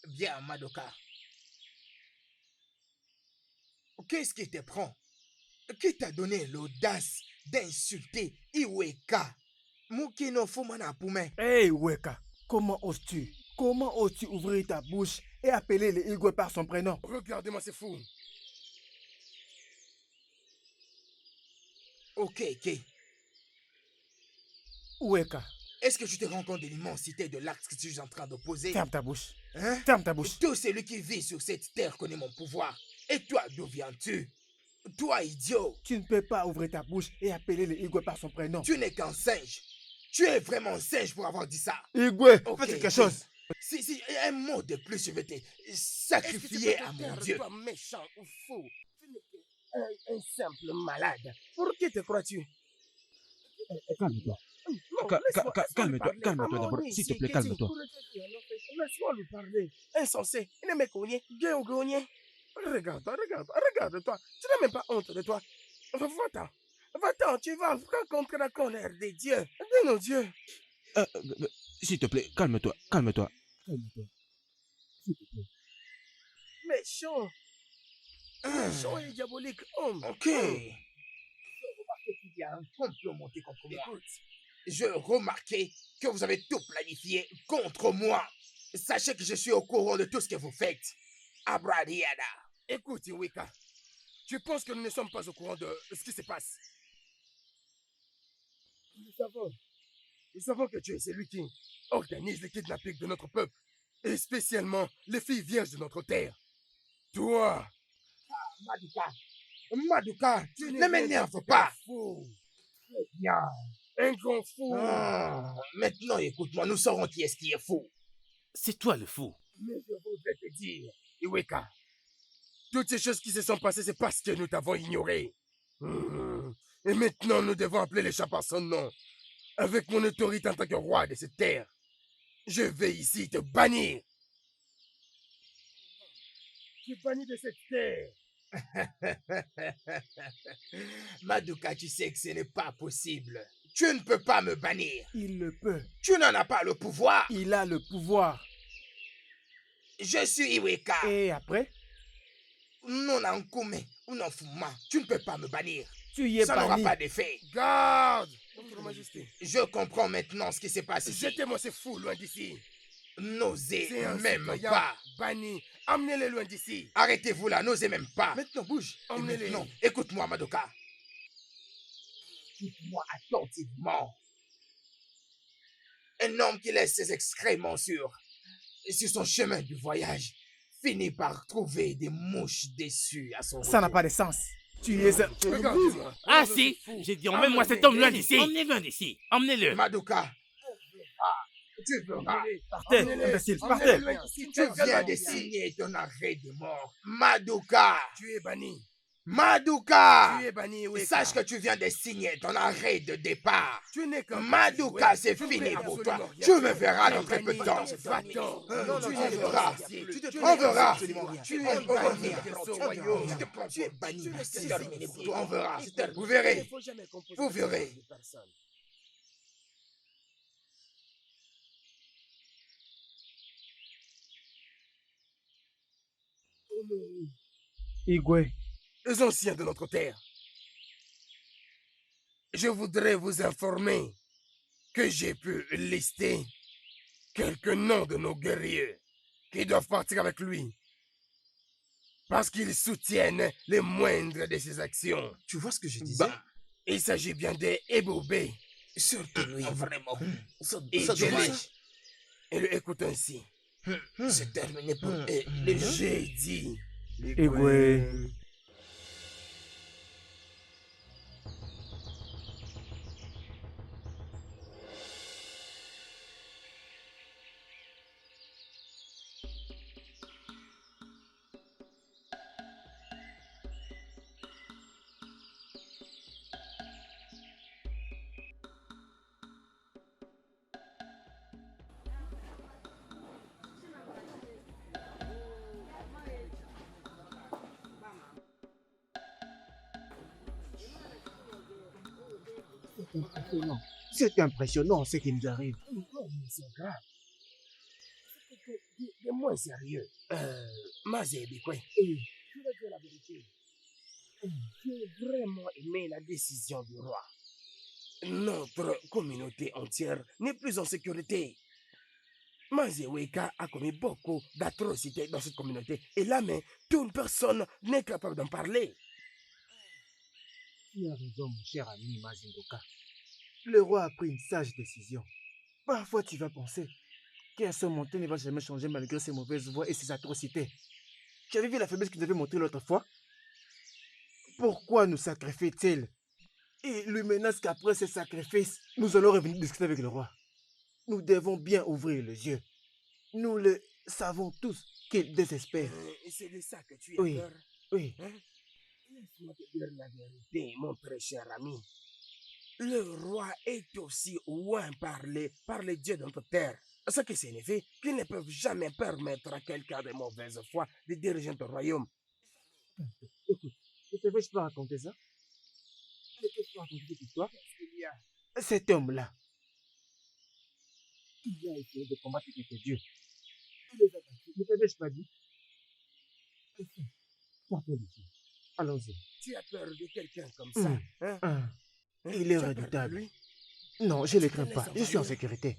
Speaker 1: Bien, Madoka. Qu'est-ce qui te prend? Qui t'a donné l'audace d'insulter Iweka? Mukino Fumana Poumen.
Speaker 2: Hey, Iweka, comment oses-tu? Comment oses-tu ouvrir ta bouche et appeler les Igwe par son prénom?
Speaker 1: Regardez-moi, c'est fou. Ok.
Speaker 2: Iweka.
Speaker 1: Est-ce que tu te rends compte de l'immensité de l'acte que tu es en train d'opposer?
Speaker 2: Ferme ta bouche.
Speaker 1: Hein?
Speaker 2: Ferme ta bouche.
Speaker 1: Tout celui qui vit sur cette terre connaît mon pouvoir. Et toi, d'où viens-tu? Toi, idiot.
Speaker 2: Tu ne peux pas ouvrir ta bouche et appeler les Igwe par son prénom.
Speaker 1: Tu n'es qu'un singe. Tu es vraiment un singe pour avoir dit ça.
Speaker 2: Igwe,
Speaker 1: Okay,
Speaker 2: fais quelque chose.
Speaker 1: Si un mot de plus, je vais te sacrifier à mon Dieu. Toi, méchant ou fou. Tu n'es qu'un simple malade. Pour qui te crois-tu?
Speaker 4: Calme-toi.
Speaker 1: Non,
Speaker 4: Calme-toi d'abord. S'il te plaît, calme-toi.
Speaker 1: Laisse-moi lui parler. Insensé. Il ne me connaît. Regarde-toi. Tu n'as même pas honte de toi. Va-t'en, tu vas rencontrer la colère des dieux. De nos dieux.
Speaker 4: S'il te plaît, calme-toi. S'il te plaît.
Speaker 1: Méchant et diabolique homme. Ok. remarqué qu'il y a un complot monté contre moi. Écoute, je remarquais que vous avez tout planifié contre moi. Sachez que je suis au courant de tout ce que vous faites. Abradiana. Écoute, Iweka, tu penses que nous ne sommes pas au courant de ce qui se passe? Nous savons que tu es celui qui organise les kidnappings de notre peuple, et spécialement les filles vierges de notre terre. Toi, Maduka, ne m'énerve pas. Très bien. Un grand fou. Maintenant, écoute-moi, nous saurons qui est fou.
Speaker 9: C'est toi le fou.
Speaker 1: Mais je voudrais te dire, Iweka, toutes ces choses qui se sont passées, c'est parce que nous t'avons ignoré. Et maintenant, nous devons appeler les chats par son nom. Avec mon autorité en tant que roi de cette terre, je vais ici te bannir. Tu es banni de cette terre. Maduka, tu sais que ce n'est pas possible. Tu ne peux pas me bannir.
Speaker 2: Il le peut.
Speaker 1: Tu n'en as pas le pouvoir.
Speaker 2: Il a le pouvoir.
Speaker 1: Je suis Iweka.
Speaker 2: Et après?
Speaker 1: Non, Ankume, ou non, Fuma. Tu ne peux pas me bannir.
Speaker 2: Tu y es
Speaker 1: Ça n'aura
Speaker 2: banni.
Speaker 1: pas d'effet. Garde, Votre Majesté. Je comprends maintenant ce qui se passe ici. Jetez-moi ces fous loin d'ici. N'osez même pas. Banni. Emmenez-les loin d'ici. Arrêtez-vous là, n'osez même pas. Maintenant, bouge. Emmenez-les. Non, écoute-moi, Madoka. Écoute-moi attentivement. Un homme qui laisse ses excréments sur son chemin du voyage finit par trouver des mouches déçues à son
Speaker 2: Ça n'a
Speaker 1: retour.
Speaker 2: pas de sens. Tu es un...
Speaker 1: Regarde-moi.
Speaker 9: Ah si, j'ai dit emmène-moi cet homme loin d'ici. Emmenez-le d'ici. Emmenez-le.
Speaker 1: Madoka. Tu verras.
Speaker 2: Partez, imbécile, partez.
Speaker 1: Tu viens de signer ton arrêt de mort. Madoka. Tu es banni. Madoka. Tu es banni, oui. Sache que tu viens de signer ton arrêt de départ. Tu n'es que Madoka, c'est fini pour toi. Tu me verras dans très peu de temps. On verra. On verra. Tu es banni. Tu es banni. C'est terminé pour toi. On verra. Vous verrez. Vous verrez.
Speaker 2: Igwe,
Speaker 1: Les anciens de notre terre, je voudrais vous informer que j'ai pu lister quelques noms de nos guerriers qui doivent partir avec lui parce qu'ils soutiennent les moindres de ses actions.
Speaker 11: Tu vois ce que je disais?
Speaker 1: Il s'agit bien des Eboubé,
Speaker 11: Surtout lui.
Speaker 1: vraiment,
Speaker 11: Ça
Speaker 1: et
Speaker 11: doit
Speaker 1: Djelé.
Speaker 11: être-
Speaker 1: Et le écoute ainsi.
Speaker 11: C'est terminé pour
Speaker 1: Les j'ai dit.
Speaker 2: Igwe. C'est impressionnant ce qui nous arrive.
Speaker 1: Non, mais c'est grave. C'est moins sérieux. Mazébi, quoi. Je vais dire la vérité. J'ai vraiment aimé la décision du roi. Notre communauté entière n'est plus en sécurité. Mazeweka a commis beaucoup d'atrocités dans cette communauté. Et là, mais toute personne n'est capable d'en parler.
Speaker 2: Tu as raison, mon cher ami Mazindoka. Le roi a pris une sage décision. Parfois, tu vas penser qu'un seul monté ne va jamais changer malgré ses mauvaises voies et ses atrocités. Tu avais vu la faiblesse qu'il devait montrer l'autre fois? Pourquoi nous sacrifie-t-il? Et lui menace qu'après ce sacrifice, nous allons revenir discuter avec le roi. Nous devons bien ouvrir les yeux. Nous le savons tous qu'il désespère.
Speaker 1: Et c'est de ça que tu as
Speaker 2: Oui,
Speaker 1: peur.
Speaker 2: oui.
Speaker 1: Hein? Laisse-moi te dire la vérité, mon très cher ami. Le roi est aussi loin par les dieux de notre terre. Ce qui signifie qu'ils ne peuvent jamais permettre à quelqu'un de mauvaise foi de diriger notre royaume.
Speaker 2: Écoute, je te vais pas raconter ça. Je te raconter cette histoire. Cet homme-là, il a essayé de combattre quelques dieux. Il les a battus. Ne te vais pas dit? Partons d'ici. Allons-y.
Speaker 1: Tu as peur de quelqu'un comme ça, hein?
Speaker 2: Il est
Speaker 11: Tu as peur de
Speaker 2: redoutable.
Speaker 11: lui?
Speaker 2: Non, je ne le
Speaker 11: Tu te
Speaker 2: crains
Speaker 11: laisses
Speaker 2: pas. Je suis en
Speaker 11: envahir.
Speaker 2: sécurité.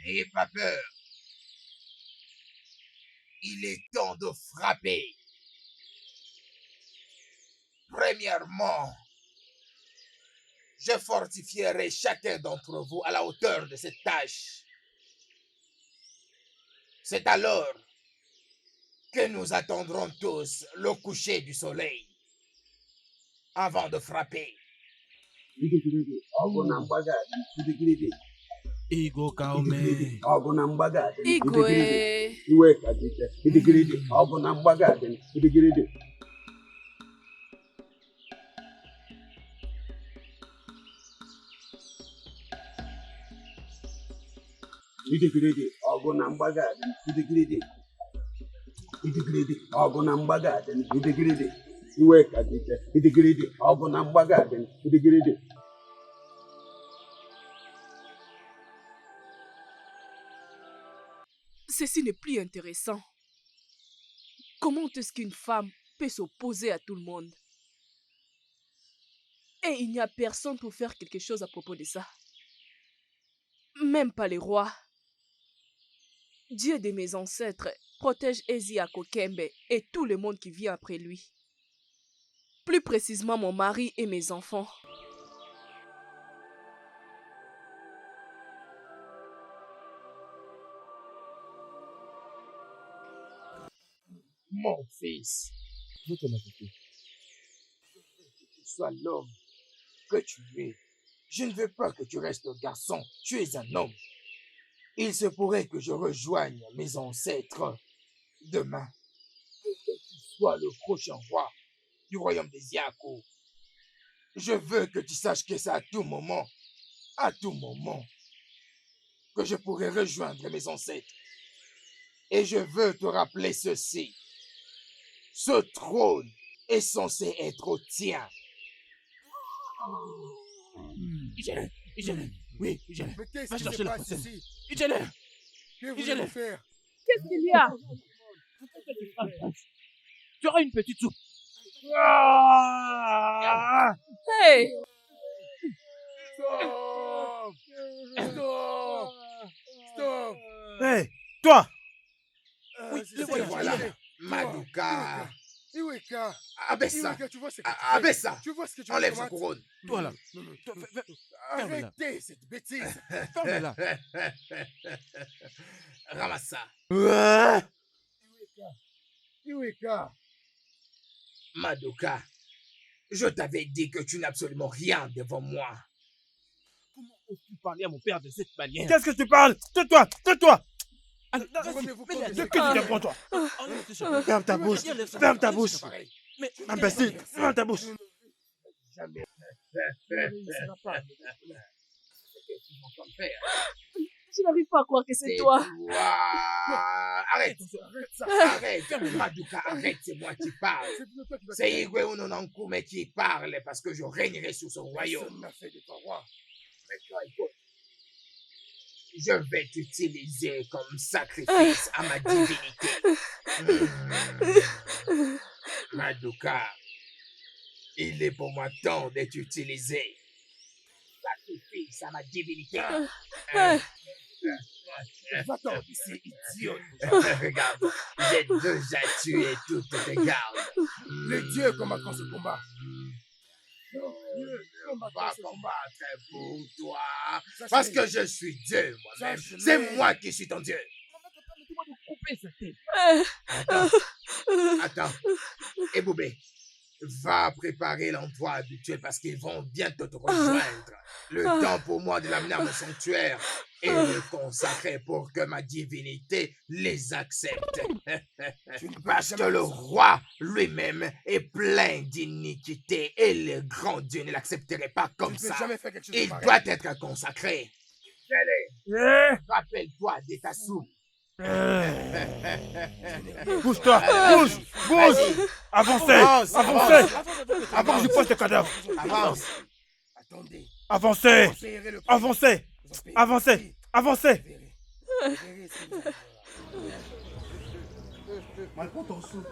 Speaker 1: N'ayez pas peur. Il est temps de frapper. Premièrement, je fortifierai chacun d'entre vous à la hauteur de cette tâche. C'est alors que nous attendrons tous le coucher du soleil avant de frapper.
Speaker 5: Igo Kaume.
Speaker 7: Igwe. Ceci n'est plus intéressant. Comment est-ce qu'une femme peut s'opposer à tout le monde? Et il n'y a personne pour faire quelque chose à propos de ça. Même pas les rois. Dieu de mes ancêtres protège Ezia Kokembe et tout le monde qui vient après lui. Plus précisément mon mari et mes enfants.
Speaker 1: Mon fils,
Speaker 4: Je te l'avais
Speaker 1: que tu sois l'homme que tu es. Je ne veux pas que tu restes un garçon. Tu es un homme. Il se pourrait que je rejoigne mes ancêtres demain et que tu sois le prochain roi du royaume des Yako. Je veux que tu saches que c'est à tout moment, que je pourrai rejoindre mes ancêtres. Et je veux te rappeler ceci. Ce trône est censé être au tien.
Speaker 5: Oui,
Speaker 11: Mais qu'est-ce
Speaker 5: Va
Speaker 11: qui
Speaker 5: chercher
Speaker 11: se
Speaker 5: la
Speaker 11: passe
Speaker 5: prochaine.
Speaker 11: ici?
Speaker 5: Ijele.
Speaker 11: Que voulez-vous faire?
Speaker 7: Qu'est-ce qu'il y a?
Speaker 5: Tu auras une petite soupe.
Speaker 7: Hey!
Speaker 11: Stop! Stop! Stop!
Speaker 5: Hé, toi!
Speaker 11: Oui,
Speaker 1: Le voilà. Maduka.
Speaker 11: Iweka.
Speaker 1: Abessa.
Speaker 11: Iweka, tu vois ce que tu fais?
Speaker 1: Abessa.
Speaker 11: Tu vois ce que tu
Speaker 1: Enlève
Speaker 11: fais,
Speaker 1: sa
Speaker 11: Thomas?
Speaker 1: couronne.
Speaker 5: Toi là.
Speaker 11: Non, non,
Speaker 5: Toi,
Speaker 11: non.
Speaker 5: ferme-la.
Speaker 11: Arrêtez cette bêtise.
Speaker 5: Ferme-la.
Speaker 1: Ramasse ça.
Speaker 11: Iweka.
Speaker 1: Madoka, je t'avais dit que tu n'as absolument rien devant moi.
Speaker 5: Comment oses-tu parler à mon père de cette manière?
Speaker 4: Qu'est-ce que tu parles? Tais-toi! Tais-toi!
Speaker 5: Alors,
Speaker 11: Rendez-vous compte de
Speaker 5: de
Speaker 11: ce
Speaker 5: que tu t'apprends, toi?
Speaker 4: Ferme ta bouche! Ferme ta bouche!
Speaker 5: Mais,
Speaker 4: Imbécile! Ferme ta bouche!
Speaker 1: Jamais.
Speaker 7: Je n'arrive pas à croire que c'est toi.
Speaker 1: Arrête. Arrête. Maduka, arrête. C'est moi qui parle. C'est Igwe Unonankume qui parle parce que je régnerai sur son royaume.
Speaker 11: Personne n'a fait de toi roi.
Speaker 1: Maintenant, écoute. Je vais t'utiliser comme sacrifice à ma divinité. Maduka, il est pour moi temps d'être utilisé. Sacrifice à ma divinité. Va-t'en d'ici, idiot. Regarde, j'ai déjà tué toutes tes gardes.
Speaker 11: Les dieux combattront ce combat.
Speaker 1: On va combattre pour toi. Parce que je suis Dieu moi-même. C'est moi qui suis ton Dieu.
Speaker 5: permettez-moi de couper sa tête.
Speaker 1: Attends. Eboubé, va préparer l'endroit habituel parce qu'ils vont bientôt te rejoindre. Le temps pour moi de l'amener à mon sanctuaire et le consacrer pour que ma divinité les accepte. Parce que le roi lui-même est plein d'iniquité et le grand Dieu ne l'accepterait pas comme ça. Il doit être consacré. Rappelle-toi de ta soupe.
Speaker 2: Bouge-toi, bouge, bouge. Avancez,
Speaker 1: Avance,
Speaker 2: avancez.
Speaker 1: avance.
Speaker 2: Avant que je pose le cadavre.
Speaker 1: Avance. Attendez.
Speaker 2: Avancez,
Speaker 1: Vous en payerez le prix.
Speaker 2: avancez,
Speaker 1: Vous en payerez le
Speaker 2: avancez,
Speaker 1: prix.
Speaker 2: avancez.
Speaker 1: Vous verrez. Vous verrez ce que vous allez voir.
Speaker 11: Malgré ton sou.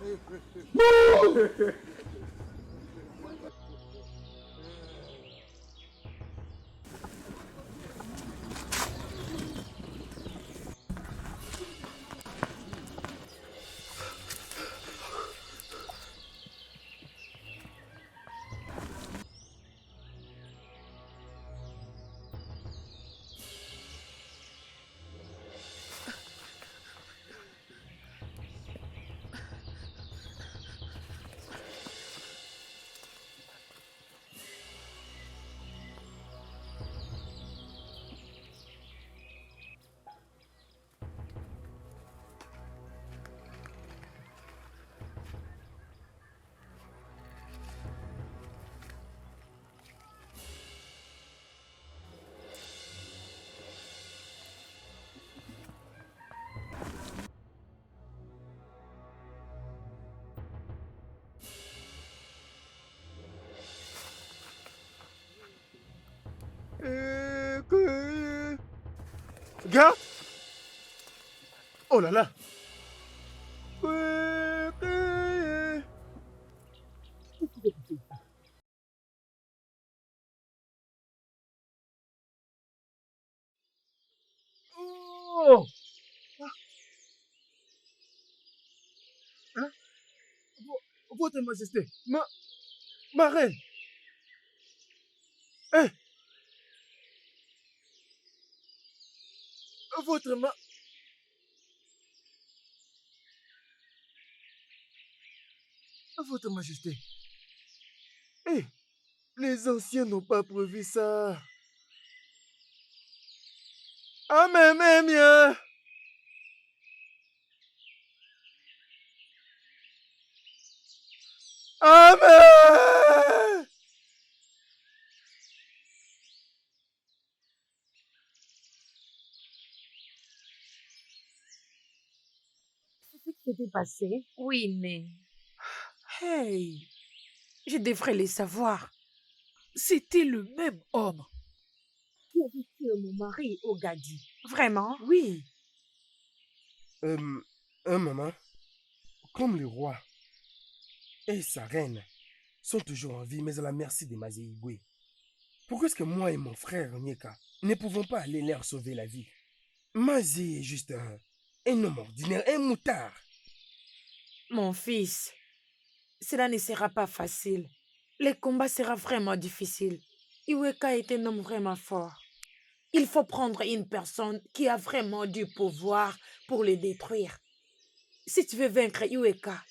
Speaker 2: Gars. Oh là là. Oh. Hein? Votre Majesté, ma reine. Hein? Votre ma... Votre Majesté. Eh, les anciens n'ont pas prévu ça. Ah, mais bien. Amen.
Speaker 3: Ce qui s'était passé? Oui, mais... Hey, je devrais les savoir.
Speaker 10: C'était le même homme.
Speaker 3: Qui avait tué mon mari au Gadi? Vraiment?
Speaker 1: Oui. Maman, comme le roi et sa reine sont toujours en vie, mais à la merci des Mazéigwe, pourquoi est-ce que moi et mon frère Onyeka ne pouvons pas aller leur sauver la vie? Mazé est juste un homme ordinaire, un moutard.
Speaker 3: Mon fils, cela ne sera pas facile. Le combat sera vraiment difficile. Iweka est un homme vraiment fort. Il faut prendre une personne qui a vraiment du pouvoir pour le détruire. Si tu veux vaincre Iweka,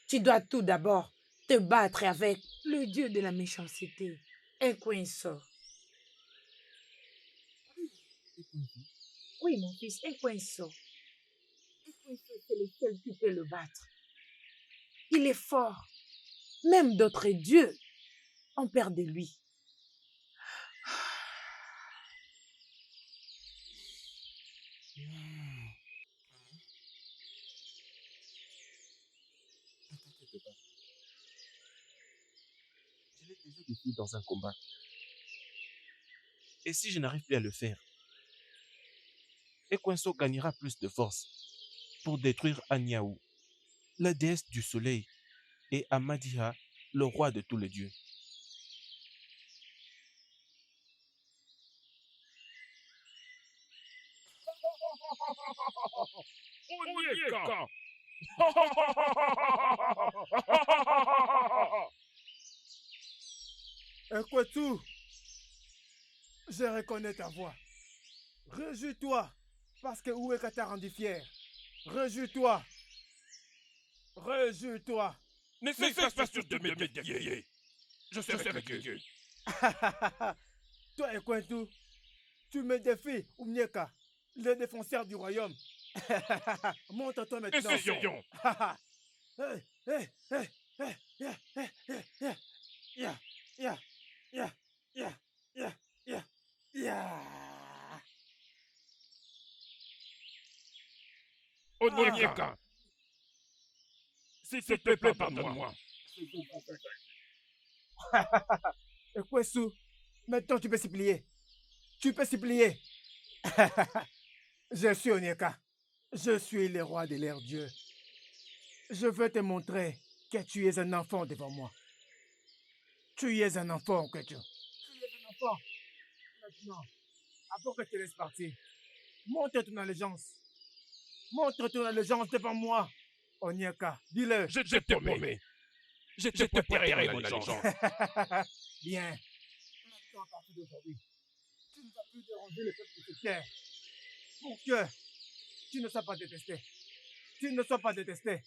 Speaker 3: tu dois tout d'abord te battre avec le dieu de la méchanceté, Ekwenso. Oui, mon fils, Ekwenso. Ekwenso, c'est le seul qui peut le battre. Il est fort. Même d'autres dieux ont peur de lui.
Speaker 4: Je l'ai déjà défié dans un combat. Et si je n'arrive plus à le faire, Ekwenso gagnera plus de force pour détruire Aniaou, la déesse du soleil, et Amadiha, le roi de tous les dieux.
Speaker 12: Onyeka.
Speaker 2: Ekwetu, je reconnais ta voix. Réjouis-toi, parce que Uweka t'a rendu fier. Réjouis-toi. Réjouis-toi.
Speaker 12: Ne cesse pas sur de me défier. Je sais avec Dieu.
Speaker 2: Toi, Ekwetu, tu me défies, Unyeka, le défenseur du royaume. Montre-toi maintenant.
Speaker 12: Essayons.
Speaker 2: Hey, hey, hey, hey, yeah, hey, hey, yeah, yeah, yeah, yeah, yeah, yeah, yeah, yeah.
Speaker 12: Onyeka, s'il te plaît, pardonne-moi.
Speaker 2: Ekwesu, maintenant tu peux supplier. Tu peux supplier. Je suis Onyeka. Je suis le roi de l'air Dieu. Je veux te montrer que tu es un enfant devant moi. Tu es un enfant, que tu es un enfant. Maintenant, avant que je te laisse partir, montre ton allégeance. Montre ton allégeance devant moi. Onyeka, dis-le.
Speaker 12: Je te promets. Je te prêterai mon allégeance.
Speaker 2: Bien. Maintenant, à partir d'aujourd'hui, tu ne vas plus déranger le peuple de cette terre. Pour que tu ne sois pas détesté. Tu ne sois pas détesté.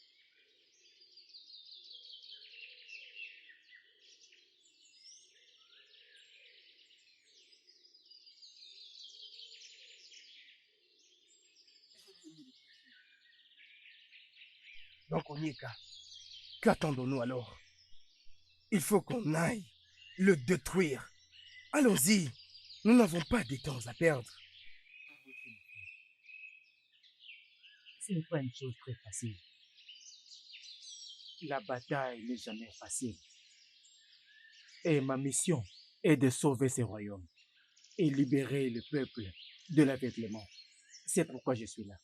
Speaker 11: Donc, Onyeka, qu'attendons-nous alors? Il faut qu'on aille le détruire. Allons-y. Nous n'avons pas de temps à perdre.
Speaker 2: Ce n'est pas une chose très facile. La bataille n'est jamais facile. Et ma mission est de sauver ce royaume et libérer le peuple de l'aveuglement. C'est pourquoi je suis là.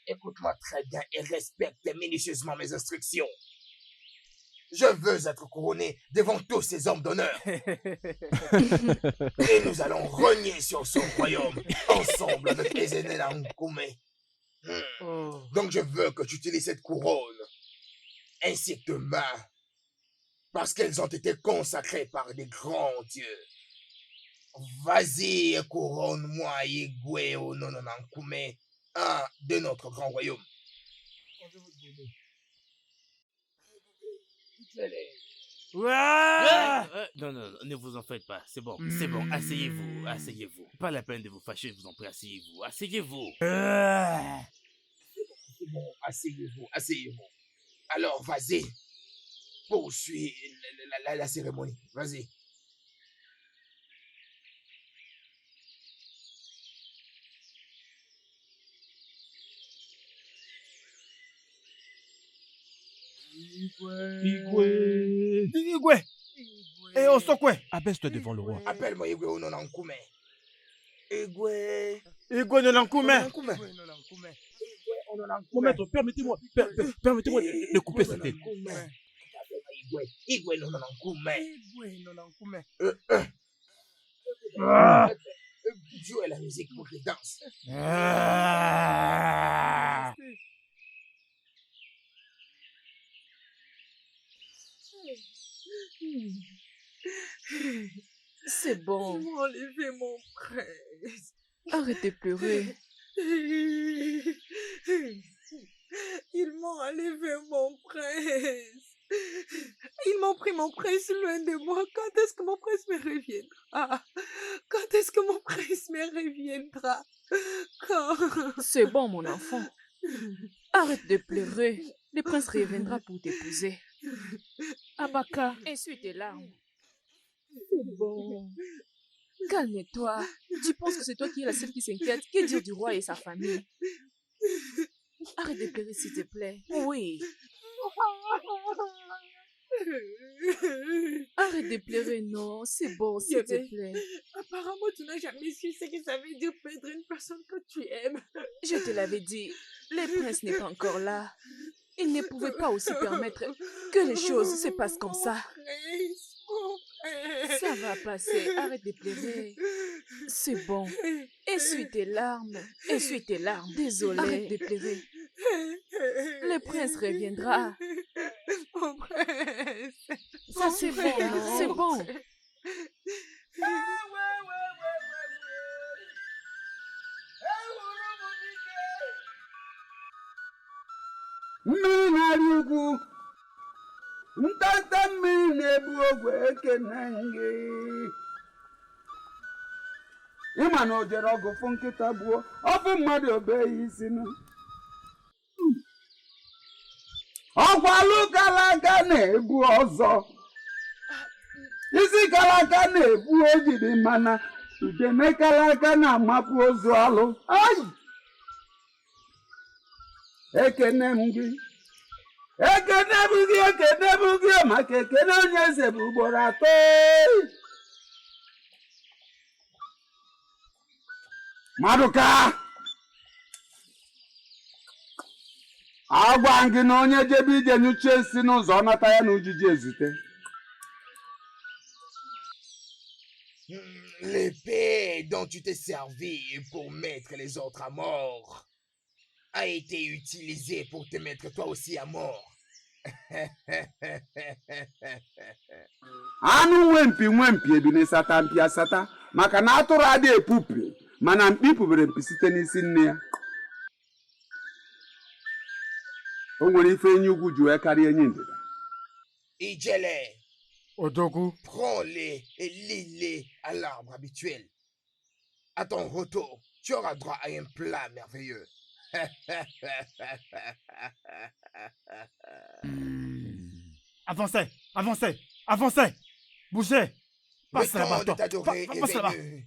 Speaker 1: Écoute-moi très bien et respecte minutieusement mes instructions. Je veux être couronné devant tous ces hommes d'honneur. Et nous allons régner sur son royaume ensemble avec Ezenela Nkume. Donc je veux que tu utilises cette couronne ainsi que main parce qu'elles ont été consacrées par des grands dieux. Vas-y, couronne-moi Igwe Nkume, un de notre grand royaume.
Speaker 9: Non, ne vous en faites pas. C'est bon, asseyez-vous, asseyez-vous. Pas la peine de vous fâcher, je vous en prie, asseyez-vous, asseyez-vous.
Speaker 1: C'est bon, asseyez-vous, asseyez-vous. Alors, vas-y, poursuis la cérémonie, vas-y.
Speaker 2: Igwe. Et Osokwe.
Speaker 4: Abaisse-toi devant le roi.
Speaker 1: Appelle-moi Igwe Nkume. Igwe.
Speaker 2: Igwe Nkume.
Speaker 4: Mon maître, permettez-moi de couper sa tête.
Speaker 1: Igwe Nkume. Jouez la musique pour les danses.
Speaker 7: C'est bon.
Speaker 3: Ils m'ont enlevé mon prince.
Speaker 7: Arrête de pleurer.
Speaker 3: Ils m'ont enlevé mon prince. Ils m'ont pris mon prince loin de moi. Quand est-ce que mon prince me reviendra? Quand est-ce que mon prince me reviendra? Quand?
Speaker 7: C'est bon, mon enfant. Arrête de pleurer. Le prince reviendra pour t'épouser. Abaka, essuie tes larmes. C'est bon. Calme-toi. Tu penses que c'est toi qui es la seule qui s'inquiète? Que dire du roi et sa famille? Arrête de pleurer, s'il te plaît. Oui. Arrête de pleurer, non. C'est bon, s'il te plaît.
Speaker 3: Apparemment, tu n'as jamais su ce que ça veut dire perdre une personne que tu aimes.
Speaker 7: Je te l'avais dit. Le prince n'est pas encore là. Il ne pouvait pas aussi permettre que les choses se passent comme ça. Ça va passer. Arrête de pleurer. C'est bon. Essuie tes larmes. Essuie tes larmes. Désolé. Arrête de pleurer. Le prince reviendra.
Speaker 3: Mon prince.
Speaker 7: Ça, c'est bon, non? C'est bon.
Speaker 6: Mmiri na-arị ugwu ntanta mmiri na-ebu ogwe ekene gị ịma na o jere ọgụ fụ nkịta gbuo ọ bụ mmadụ obeghị isi nụ ọkwalụ gara aga na-ebu ọzọ isi kara aka na-ebu ejide mana udene kara aka na-amapụ ozu alụ. Ai! Ekene m gị maka ekene onye eze bụ ugboro 3. Maduka, agwa gị na onye jebe ije nyuchie nsị n'ụzọ ọ nata ya na ujiji ezute.
Speaker 1: L'épée dont tu t'es servi pour mettre les autres à mort a été utilisée pour te mettre toi aussi à mort.
Speaker 6: Anụ nwempi ebi n'ịsata mpi asata maka na atụrụ adị epupi mana mkpi pụbere mpi site n'isi nne ya. O nwere ife enyi ugwu ji wee karịa enyi ndịda.
Speaker 1: Ijele,
Speaker 11: Odogu,
Speaker 1: prends-les et lis-les à l'arbre habituel. À ton retour, tu auras droit à un plat merveilleux.
Speaker 12: Avancez, avancez, avancez. Bougez. Passe
Speaker 1: Le
Speaker 12: là-bas,
Speaker 1: temps
Speaker 12: toi.
Speaker 1: de t'adorer
Speaker 12: Passe
Speaker 1: est
Speaker 12: là-bas.
Speaker 1: venu.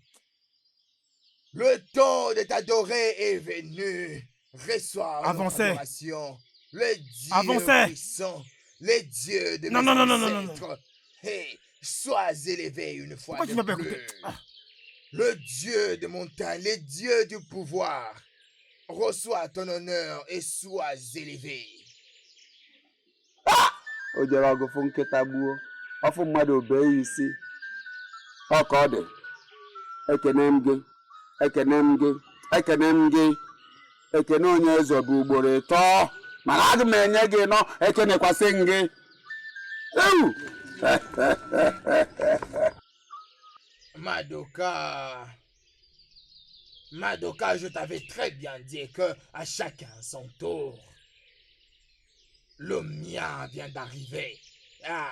Speaker 1: Le temps de t'adorer est venu. Reçois notre
Speaker 12: Avancez.
Speaker 1: adoration. Le Dieu
Speaker 12: Avancez.
Speaker 1: puissant, le Dieu de
Speaker 12: Non,
Speaker 1: mes
Speaker 12: non, non, non, non, non,
Speaker 1: ancêtres. Hey, sois élevé une fois
Speaker 12: Pourquoi
Speaker 1: de
Speaker 12: tu m'as pas
Speaker 1: plus.
Speaker 12: écouté? Ah.
Speaker 1: Le Dieu de montagne, le Dieu du pouvoir. Reçois ton honneur et sois élevé.
Speaker 6: O jere ọgụ fụ nkịta gbuo, ọfụ mmadụ obee ya isi. Ọ ka ọ dị. Ekene m gị, ekene m gị, ekene m gị. Ekene onye eze bụ ugboro 3, mana aga m enye gị nọ ekenekwasị m gị. Ewu!
Speaker 1: Madoka, je t'avais très bien dit que à chacun son tour. Le mien vient d'arriver. Ah.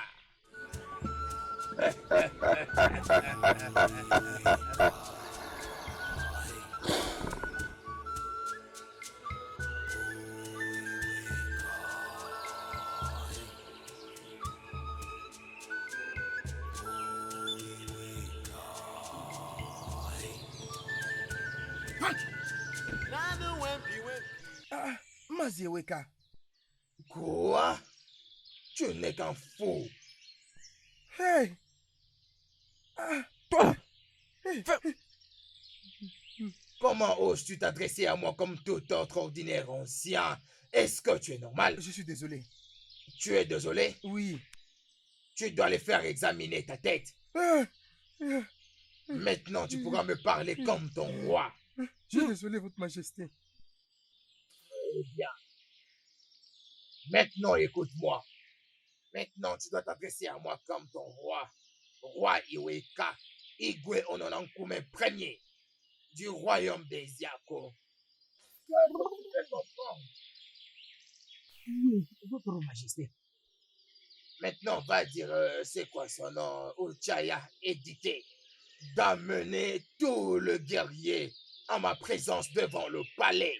Speaker 11: Ah, Mazieweka.
Speaker 1: Quoi? Tu n'es qu'un fou.
Speaker 11: Hey! Ah,
Speaker 12: Toi,
Speaker 1: Comment oses-tu t'adresser à moi comme tout autre ordinaire ancien? Est-ce que tu es normal?
Speaker 11: je suis désolé.
Speaker 1: Tu es désolé?
Speaker 11: Oui.
Speaker 1: Tu dois les faire examiner ta tête.
Speaker 11: Ah, ah,
Speaker 1: Maintenant, tu pourras me parler comme ton roi.
Speaker 11: je suis désolé, Votre Majesté.
Speaker 1: Eh bien. Maintenant, écoute-moi. Maintenant, tu dois t'adresser à moi comme ton roi. Roi Iweka, Igwe Ononankume Ier, du royaume des Yako. Oui, votre majesté. Maintenant, va dire, c'est quoi son nom, Uchaya édité, d'amener tout le guerrier en ma présence devant le palais.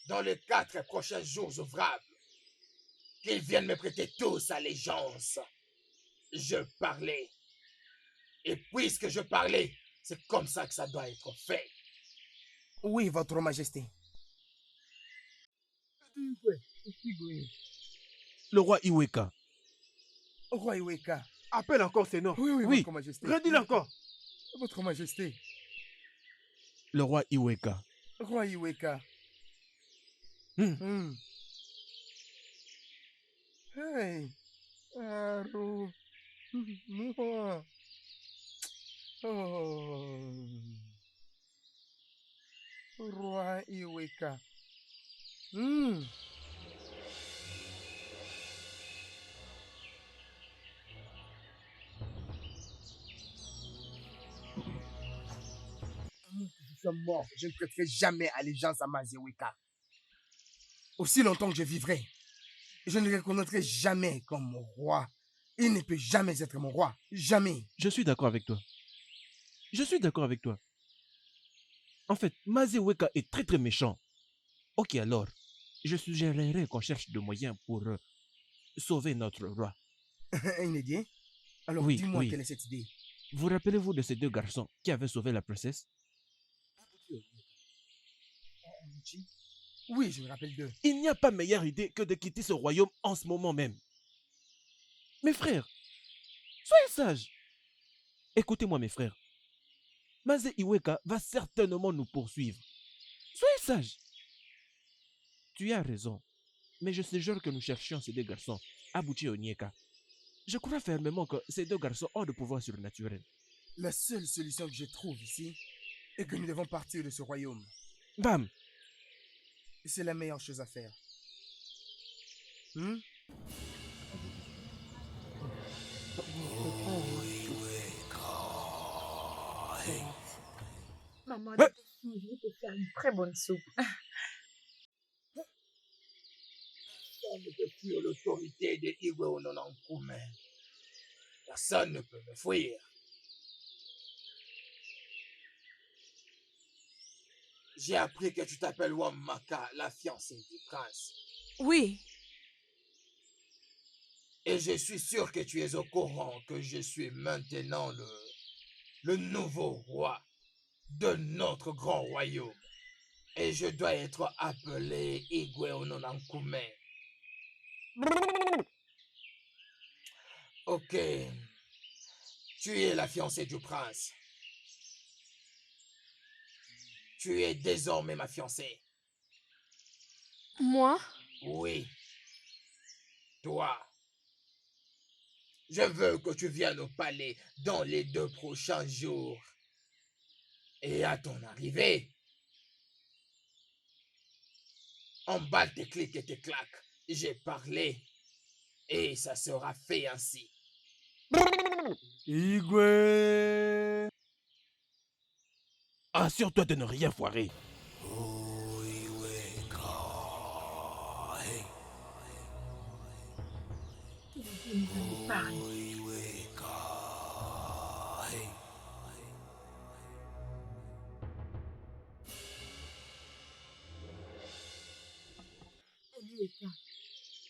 Speaker 1: Dans les 4 prochains jours ouvrables, qu'ils viennent me prêter tous allégeance. Je parlais. Et puisque je parlais, c'est comme ça que ça doit être fait.
Speaker 11: Oui, Votre Majesté.
Speaker 4: Le roi Iweka.
Speaker 11: Roi Iweka.
Speaker 12: appelle encore ces noms.
Speaker 11: Oui, oui,
Speaker 4: Oui.
Speaker 11: Votre Majesté.
Speaker 12: Redis-le encore.
Speaker 11: Votre Majesté.
Speaker 4: Le roi Iweka.
Speaker 11: Roi Iweka.
Speaker 4: Hmm.
Speaker 11: Hey. Aru. Moi. Oh. Roi Iweka.
Speaker 1: Je suis mort. Je ne prêterai jamais allégeance à Mazieweka.
Speaker 11: Aussi longtemps que je vivrai, je ne le reconnaîtrai jamais comme mon roi. Il ne peut jamais être mon roi. Jamais.
Speaker 4: Je suis d'accord avec toi. Je suis d'accord avec toi. En fait, Mazieweka est très très méchant. Ok alors, je suggérerais qu'on cherche des moyens pour sauver notre roi.
Speaker 11: Inédit.
Speaker 2: Alors
Speaker 4: Oui,
Speaker 2: dis-moi
Speaker 4: oui.
Speaker 2: quelle est cette idée.
Speaker 4: Vous rappelez-vous de ces deux garçons qui avaient sauvé la princesse?
Speaker 2: Oui, je me rappelle d'eux.
Speaker 4: Il n'y a pas meilleure idée que de quitter ce royaume en ce moment même. Mes frères, soyez sages. Écoutez-moi, mes frères. Maze Iweka va certainement nous poursuivre. Soyez sages. Tu as raison. Mais je sais que nous cherchions ces deux garçons, Abuchi et Onyeka. Je crois fermement que ces deux garçons ont de pouvoir surnaturel.
Speaker 2: La seule solution que je trouve ici est que nous devons partir de ce royaume.
Speaker 4: Bam!
Speaker 2: C'est la meilleure chose à faire. Hmm?
Speaker 3: Maman,
Speaker 4: Ouais.
Speaker 3: je vais te faire une très bonne soupe.
Speaker 1: Personne ne peut fuir l'autorité de Igwe Ononankume. Personne ne peut me fuir. J'ai appris que tu t'appelles Wamaka, la fiancée du prince.
Speaker 7: Oui,
Speaker 1: Et je suis sûr que tu es au courant que je suis maintenant le nouveau roi de notre grand royaume. Et je dois être appelé Igwe Ononankume. Ok. Tu es la fiancée du prince. Tu es désormais ma fiancée.
Speaker 7: moi,
Speaker 1: Oui. Toi. Je veux que tu viennes au palais dans les 2 prochains jours. Et à ton arrivée, emballe tes clics et tes claques. J'ai parlé. Et ça sera fait ainsi.
Speaker 2: Igwe!
Speaker 4: Assure-toi de ne rien foirer.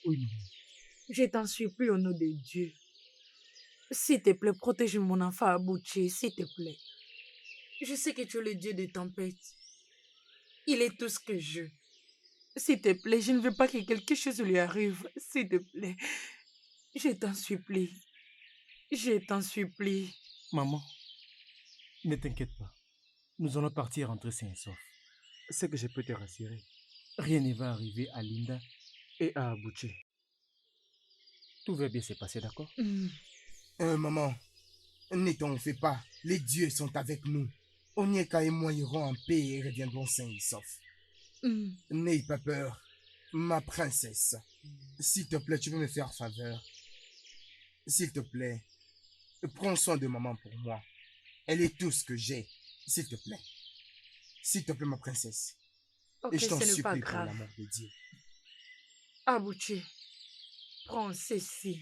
Speaker 2: Oui, maman.
Speaker 3: Je t'en supplie au nom de Dieu. S'il te plaît, protège mon enfant Abuchi, s'il te plaît. Je sais que tu es le Dieu des tempêtes. Il est tout ce que je. S'il te plaît, je ne veux pas que quelque chose lui arrive. S'il te plaît. Je t'en supplie. Je t'en supplie.
Speaker 2: Maman, ne t'inquiète pas. Nous allons partir entrer sains et saufs. C'est que je peux te rassurer. Rien ne va arriver à Linda et à Abuchi. Tout va bien se passer, d'accord? Maman, ne t'en fais pas. Les dieux sont avec nous. Onyeka et moi irons en paix et reviendrons sains et saufs. N'aie pas peur, ma princesse. S'il te plaît, tu peux me faire faveur. S'il te plaît, prends soin de maman pour moi. Elle est tout ce que j'ai. S'il te plaît. S'il te plaît, ma princesse.
Speaker 3: Ok,
Speaker 2: Et je t'en
Speaker 3: ce n'est pas
Speaker 2: supplie pour
Speaker 3: grave.
Speaker 2: l'amour de Dieu.
Speaker 3: Abuchi, prends ceci.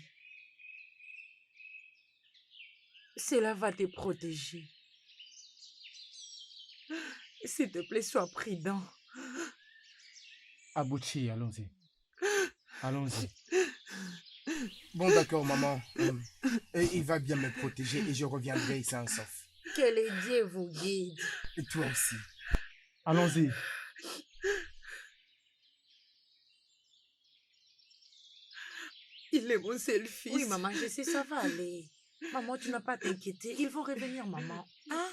Speaker 3: Cela va te protéger. S'il te plaît, sois prudent.
Speaker 2: Abuchi, allons-y. Allons-y. Bon, d'accord, maman. Et il va bien me protéger et je reviendrai sain et sauf.
Speaker 3: Que les dieux vous guident.
Speaker 2: Et toi aussi. Allons-y.
Speaker 3: Il est mon seul fils. Oui, maman, je sais, ça va aller. Maman, tu n'as pas à t'inquiéter. Ils vont revenir, maman. Hein?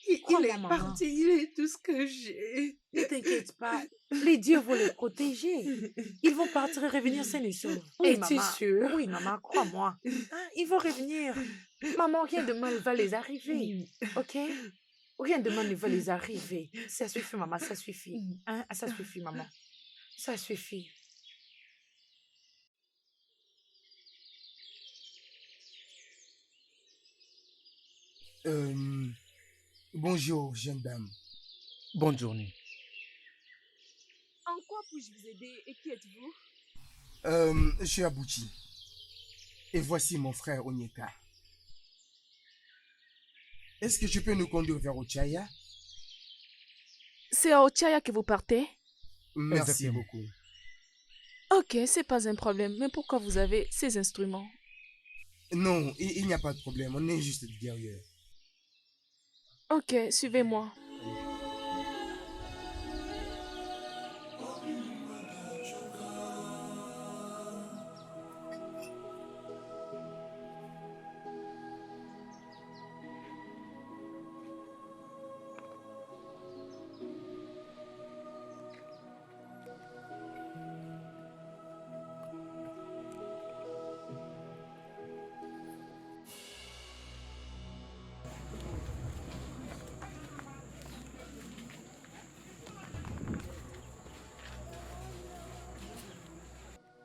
Speaker 10: Il est parti, il est tout ce que j'ai.
Speaker 3: Ne t'inquiète pas. Les dieux vont les protéger. Ils vont partir et revenir sains et saufs.
Speaker 10: Oui,
Speaker 3: Es-tu
Speaker 10: maman.
Speaker 3: sûre? Oui, maman, crois-moi. Hein, ils vont revenir. Maman, rien de mal va les arriver. Ok? Rien de mal ne va les arriver. Ça suffit, maman, ça suffit. Hein? Ça suffit, maman. Ça suffit.
Speaker 2: Bonjour, jeune dame. Bonne journée.
Speaker 7: en quoi puis-je vous aider et qui êtes-vous?
Speaker 2: Je suis Abuchi. Et voici mon frère Onyeka. Est-ce que tu peux nous conduire vers Ochaya?
Speaker 7: C'est à Ochaya que vous partez?
Speaker 2: Merci
Speaker 4: Exactement.
Speaker 2: beaucoup.
Speaker 7: Ok, c'est pas un problème. Mais pourquoi vous avez ces instruments?
Speaker 11: Non, il n'y a pas de problème. On est juste des guerriers.
Speaker 7: Ok, suivez-moi.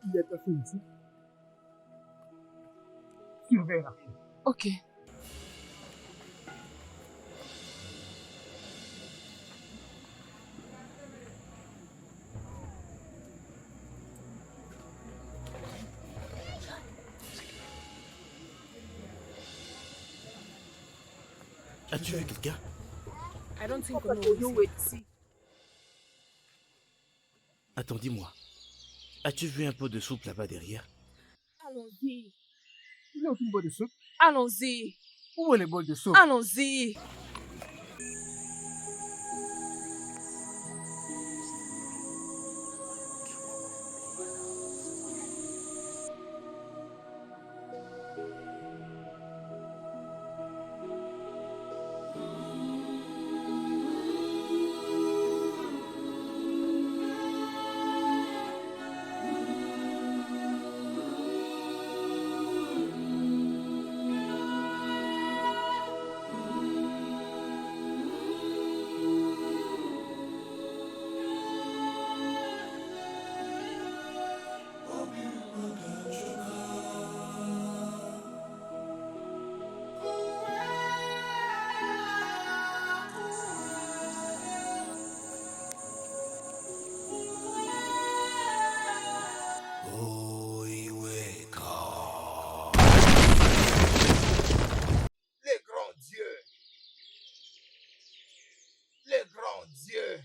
Speaker 11: Il y a ta fille ici. Surveille la fille.
Speaker 7: Ok.
Speaker 9: As-tu vu quelqu'un?
Speaker 10: I don't think Ono will see.
Speaker 9: Attends, dis-moi. As-tu vu un pot de soupe là-bas derrière?
Speaker 10: Allons-y.
Speaker 11: Il y a aussi une boîte de soupe.
Speaker 10: Allons-y.
Speaker 11: Où est les bols de soupe?
Speaker 10: Allons-y.
Speaker 1: Les grands dieux, le grand Dieu,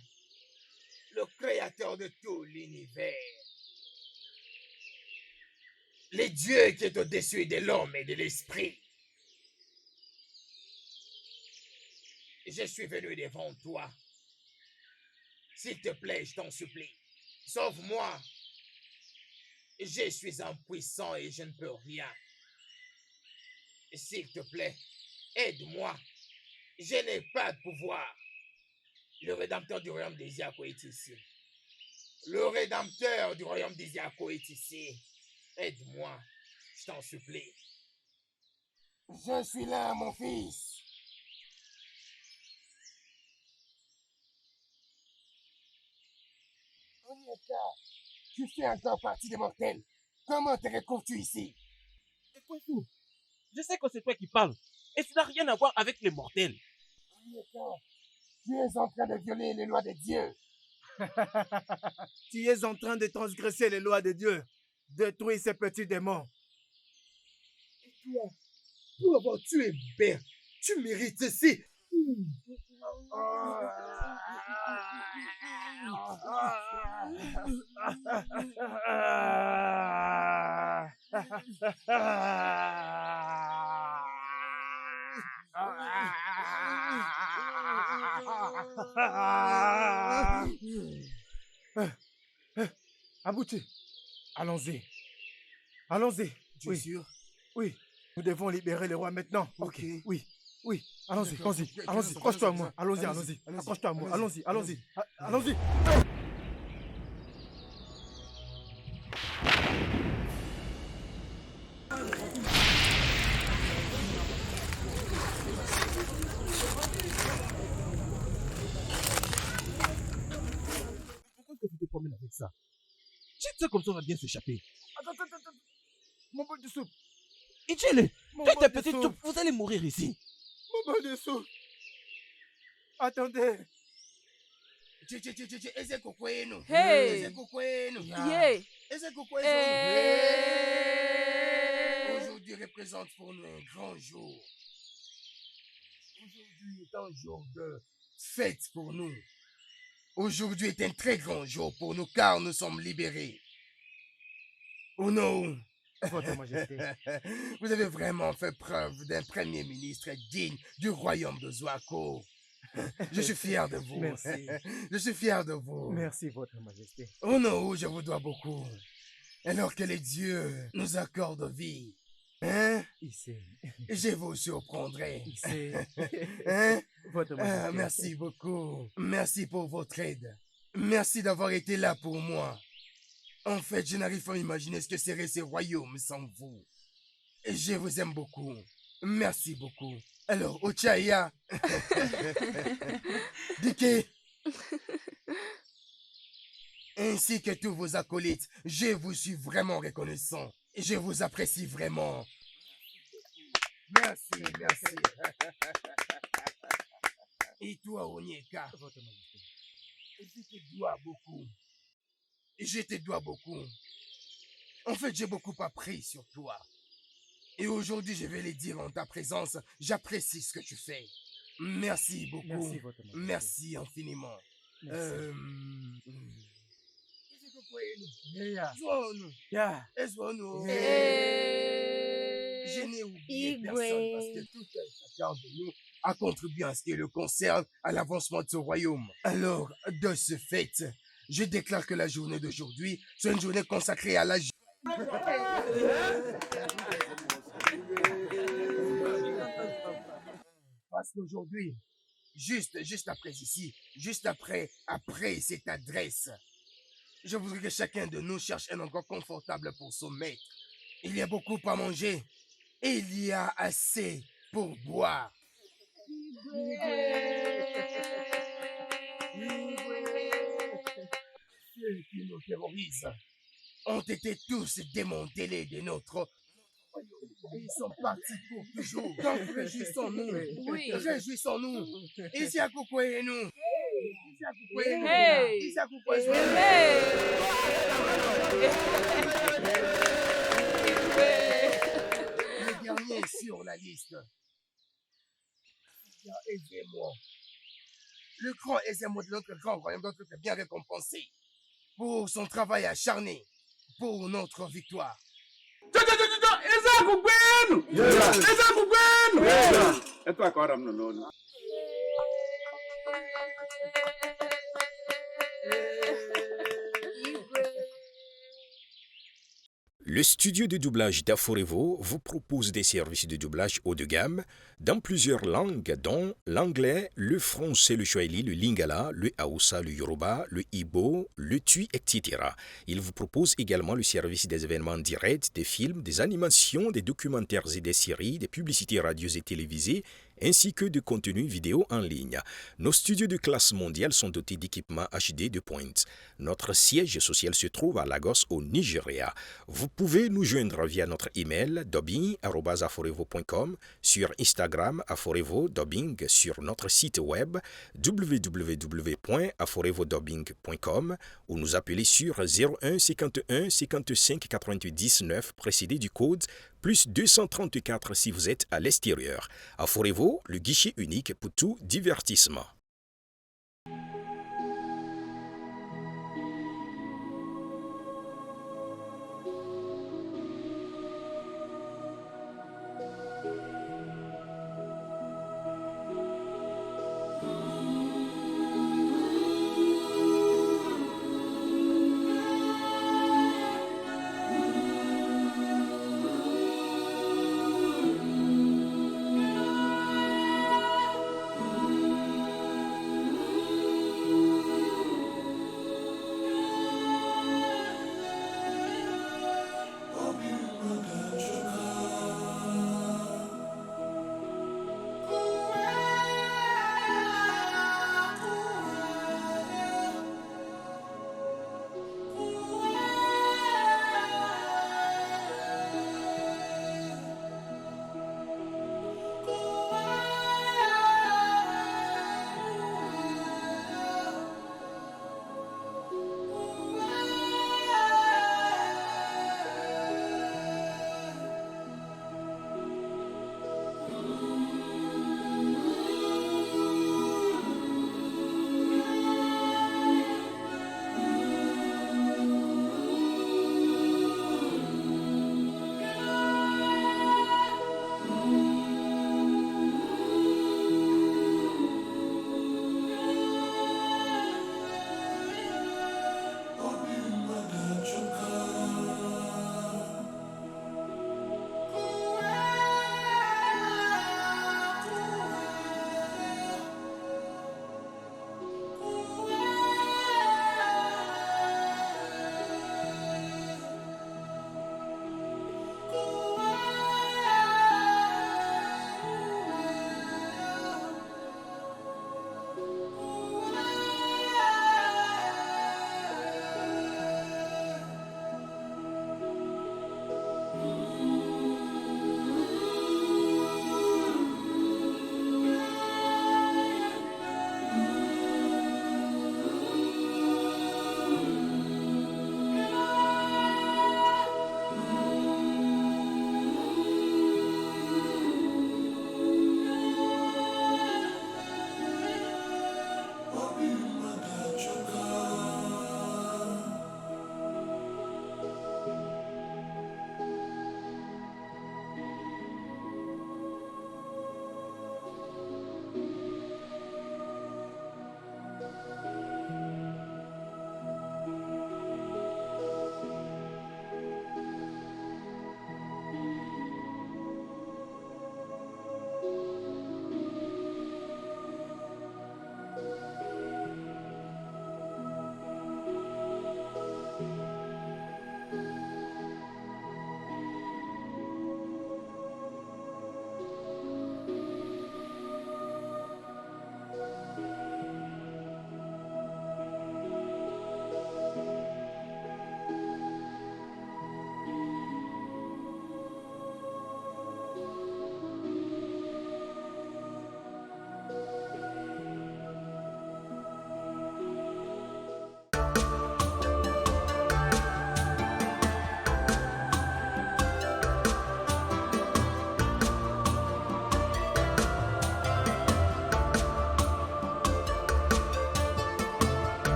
Speaker 1: le créateur de tout l'univers, les dieux qui est au-dessus de l'homme et de l'esprit. Je suis venu devant toi. S'il te plaît, je t'en supplie, sauve-moi. Je suis impuissant et je ne peux rien. S'il te plaît, aide-moi. Je n'ai pas de pouvoir. Le rédempteur du royaume des Iako est ici. Le rédempteur du royaume des Iako est ici. Aide-moi, je t'en supplie. Je suis là, mon fils. Onyeka, tu fais encore partie des mortels. Comment te retrouves-tu ici?
Speaker 5: Ekwesu, je sais que c'est toi qui parles. Et ça n'a rien à voir avec les mortels.
Speaker 1: Onyeka, tu es en train de violer les lois de Dieu.
Speaker 2: Tu es en train de transgresser les lois de Dieu. Détruis ces petits démons.
Speaker 11: Et toi, pour avoir tué mon père, tu mérites ceci.
Speaker 2: Abouti, allons-y. Allons-y.
Speaker 11: Tu es sûr?
Speaker 2: Oui, nous devons libérer le roi maintenant.
Speaker 11: Ok.
Speaker 2: Oui, oui. Allons-y,
Speaker 11: D'accord.
Speaker 2: allons-y, allons-y. Accroche-toi à moi. Allons-y, allons-y. Accroche-toi à moi. Allons-y, allons-y. Allons-y.
Speaker 5: Pourquoi est-ce que tu te promènes avec ça? Tu sais comme ça on va bien s'échapper.
Speaker 2: Attends. Mon bol de soupe.
Speaker 5: Et tu es là.
Speaker 2: Mon
Speaker 5: Toi,
Speaker 2: bol
Speaker 5: ta
Speaker 2: de
Speaker 5: petite
Speaker 2: soupe.
Speaker 5: soupe, vous allez mourir ici.
Speaker 2: Mon bol de soupe. Attendez.
Speaker 1: Eze kokwenu.
Speaker 7: Hey!
Speaker 1: Eze kokwenu.
Speaker 7: Yeah!
Speaker 1: Eze kokwenu.
Speaker 7: Hey!
Speaker 1: Aujourd'hui représente pour nous un grand jour. Aujourd'hui est un jour de fête pour nous. Aujourd'hui est un très grand jour pour nous car nous sommes libérés. Oh non,
Speaker 2: Votre Majesté.
Speaker 1: Vous avez vraiment fait preuve d'un premier ministre digne du royaume de Zoako. Je suis fier de vous.
Speaker 2: Merci.
Speaker 1: Je suis fier de vous.
Speaker 2: Merci, Votre Majesté.
Speaker 1: Ono, je vous dois beaucoup. Alors que les dieux nous accordent vie. Hein?
Speaker 2: Ici.
Speaker 1: Je vous surprendrai.
Speaker 2: Ici.
Speaker 1: Hein?
Speaker 2: Votre Majesté.
Speaker 1: Merci beaucoup. Merci pour votre aide. Merci d'avoir été là pour moi. En fait, je n'arrive pas à imaginer ce que serait ce royaume sans vous. Et je vous aime beaucoup. Merci beaucoup. Alors, Ochaya. Dike. Ainsi que tous vos acolytes, je vous suis vraiment reconnaissant. Et je vous apprécie vraiment. Merci, merci. Et toi, Onyeka,
Speaker 2: Votre Majesté.
Speaker 1: je te dois beaucoup. Je te dois beaucoup. En fait, j'ai beaucoup appris sur toi. Et aujourd'hui, je vais le dire en ta présence, j'apprécie ce que tu fais. Merci beaucoup.
Speaker 2: Merci, Votre Majesté.
Speaker 1: Merci infiniment.
Speaker 2: Merci.
Speaker 1: Je n'ai oublié personne parce que tout un chacun de nous a contribué à ce qui le concerne à l'avancement de ce royaume. Alors, de ce fait, je déclare que la journée d'aujourd'hui, c'est une journée consacrée à la... Parce qu'aujourd'hui, juste après ici, juste après cette adresse, je voudrais que chacun de nous cherche un endroit confortable pour son maître. Il y a beaucoup à manger et il y a assez pour boire. Ceux qui nous terrorisent ont été tous démantelés de notre... Ils sont partis pour toujours. Donc réjouissons-nous.
Speaker 7: Oui.
Speaker 1: Réjouissons-nous. Ici à Koukoué-nous. Ici à Koukoué-nous.
Speaker 7: Hey.
Speaker 1: Ici à Koukoué-nous. Le dernier sur la liste. Aidez-moi. Le grand Ezemo de notre grand royaume doit être bien récompensé pour son travail acharné pour notre victoire.
Speaker 13: Le studio de doublage d'Aforevo vous propose des services de doublage haut de gamme dans plusieurs langues, dont l'anglais, le français, le swahili, le lingala, le haoussa, le yoruba, le ibo, le tui, etc. Il vous propose également le service des événements directs, des films, des animations, des documentaires et des séries, des publicités radios et télévisées, ainsi que de contenus vidéo en ligne. Nos studios de classe mondiale sont dotés d'équipements HD de pointe. Notre siège social se trouve à Lagos, au Nigeria. Vous pouvez nous joindre via notre email dubbing@aforevo.com, sur Instagram aforevo-dubbing, sur notre site web www.aforevodubbing.com ou nous appeler sur 01 51 55 88 19 précédé du code plus 234 si vous êtes à l'extérieur. Aforevo, le guichet unique pour tout divertissement.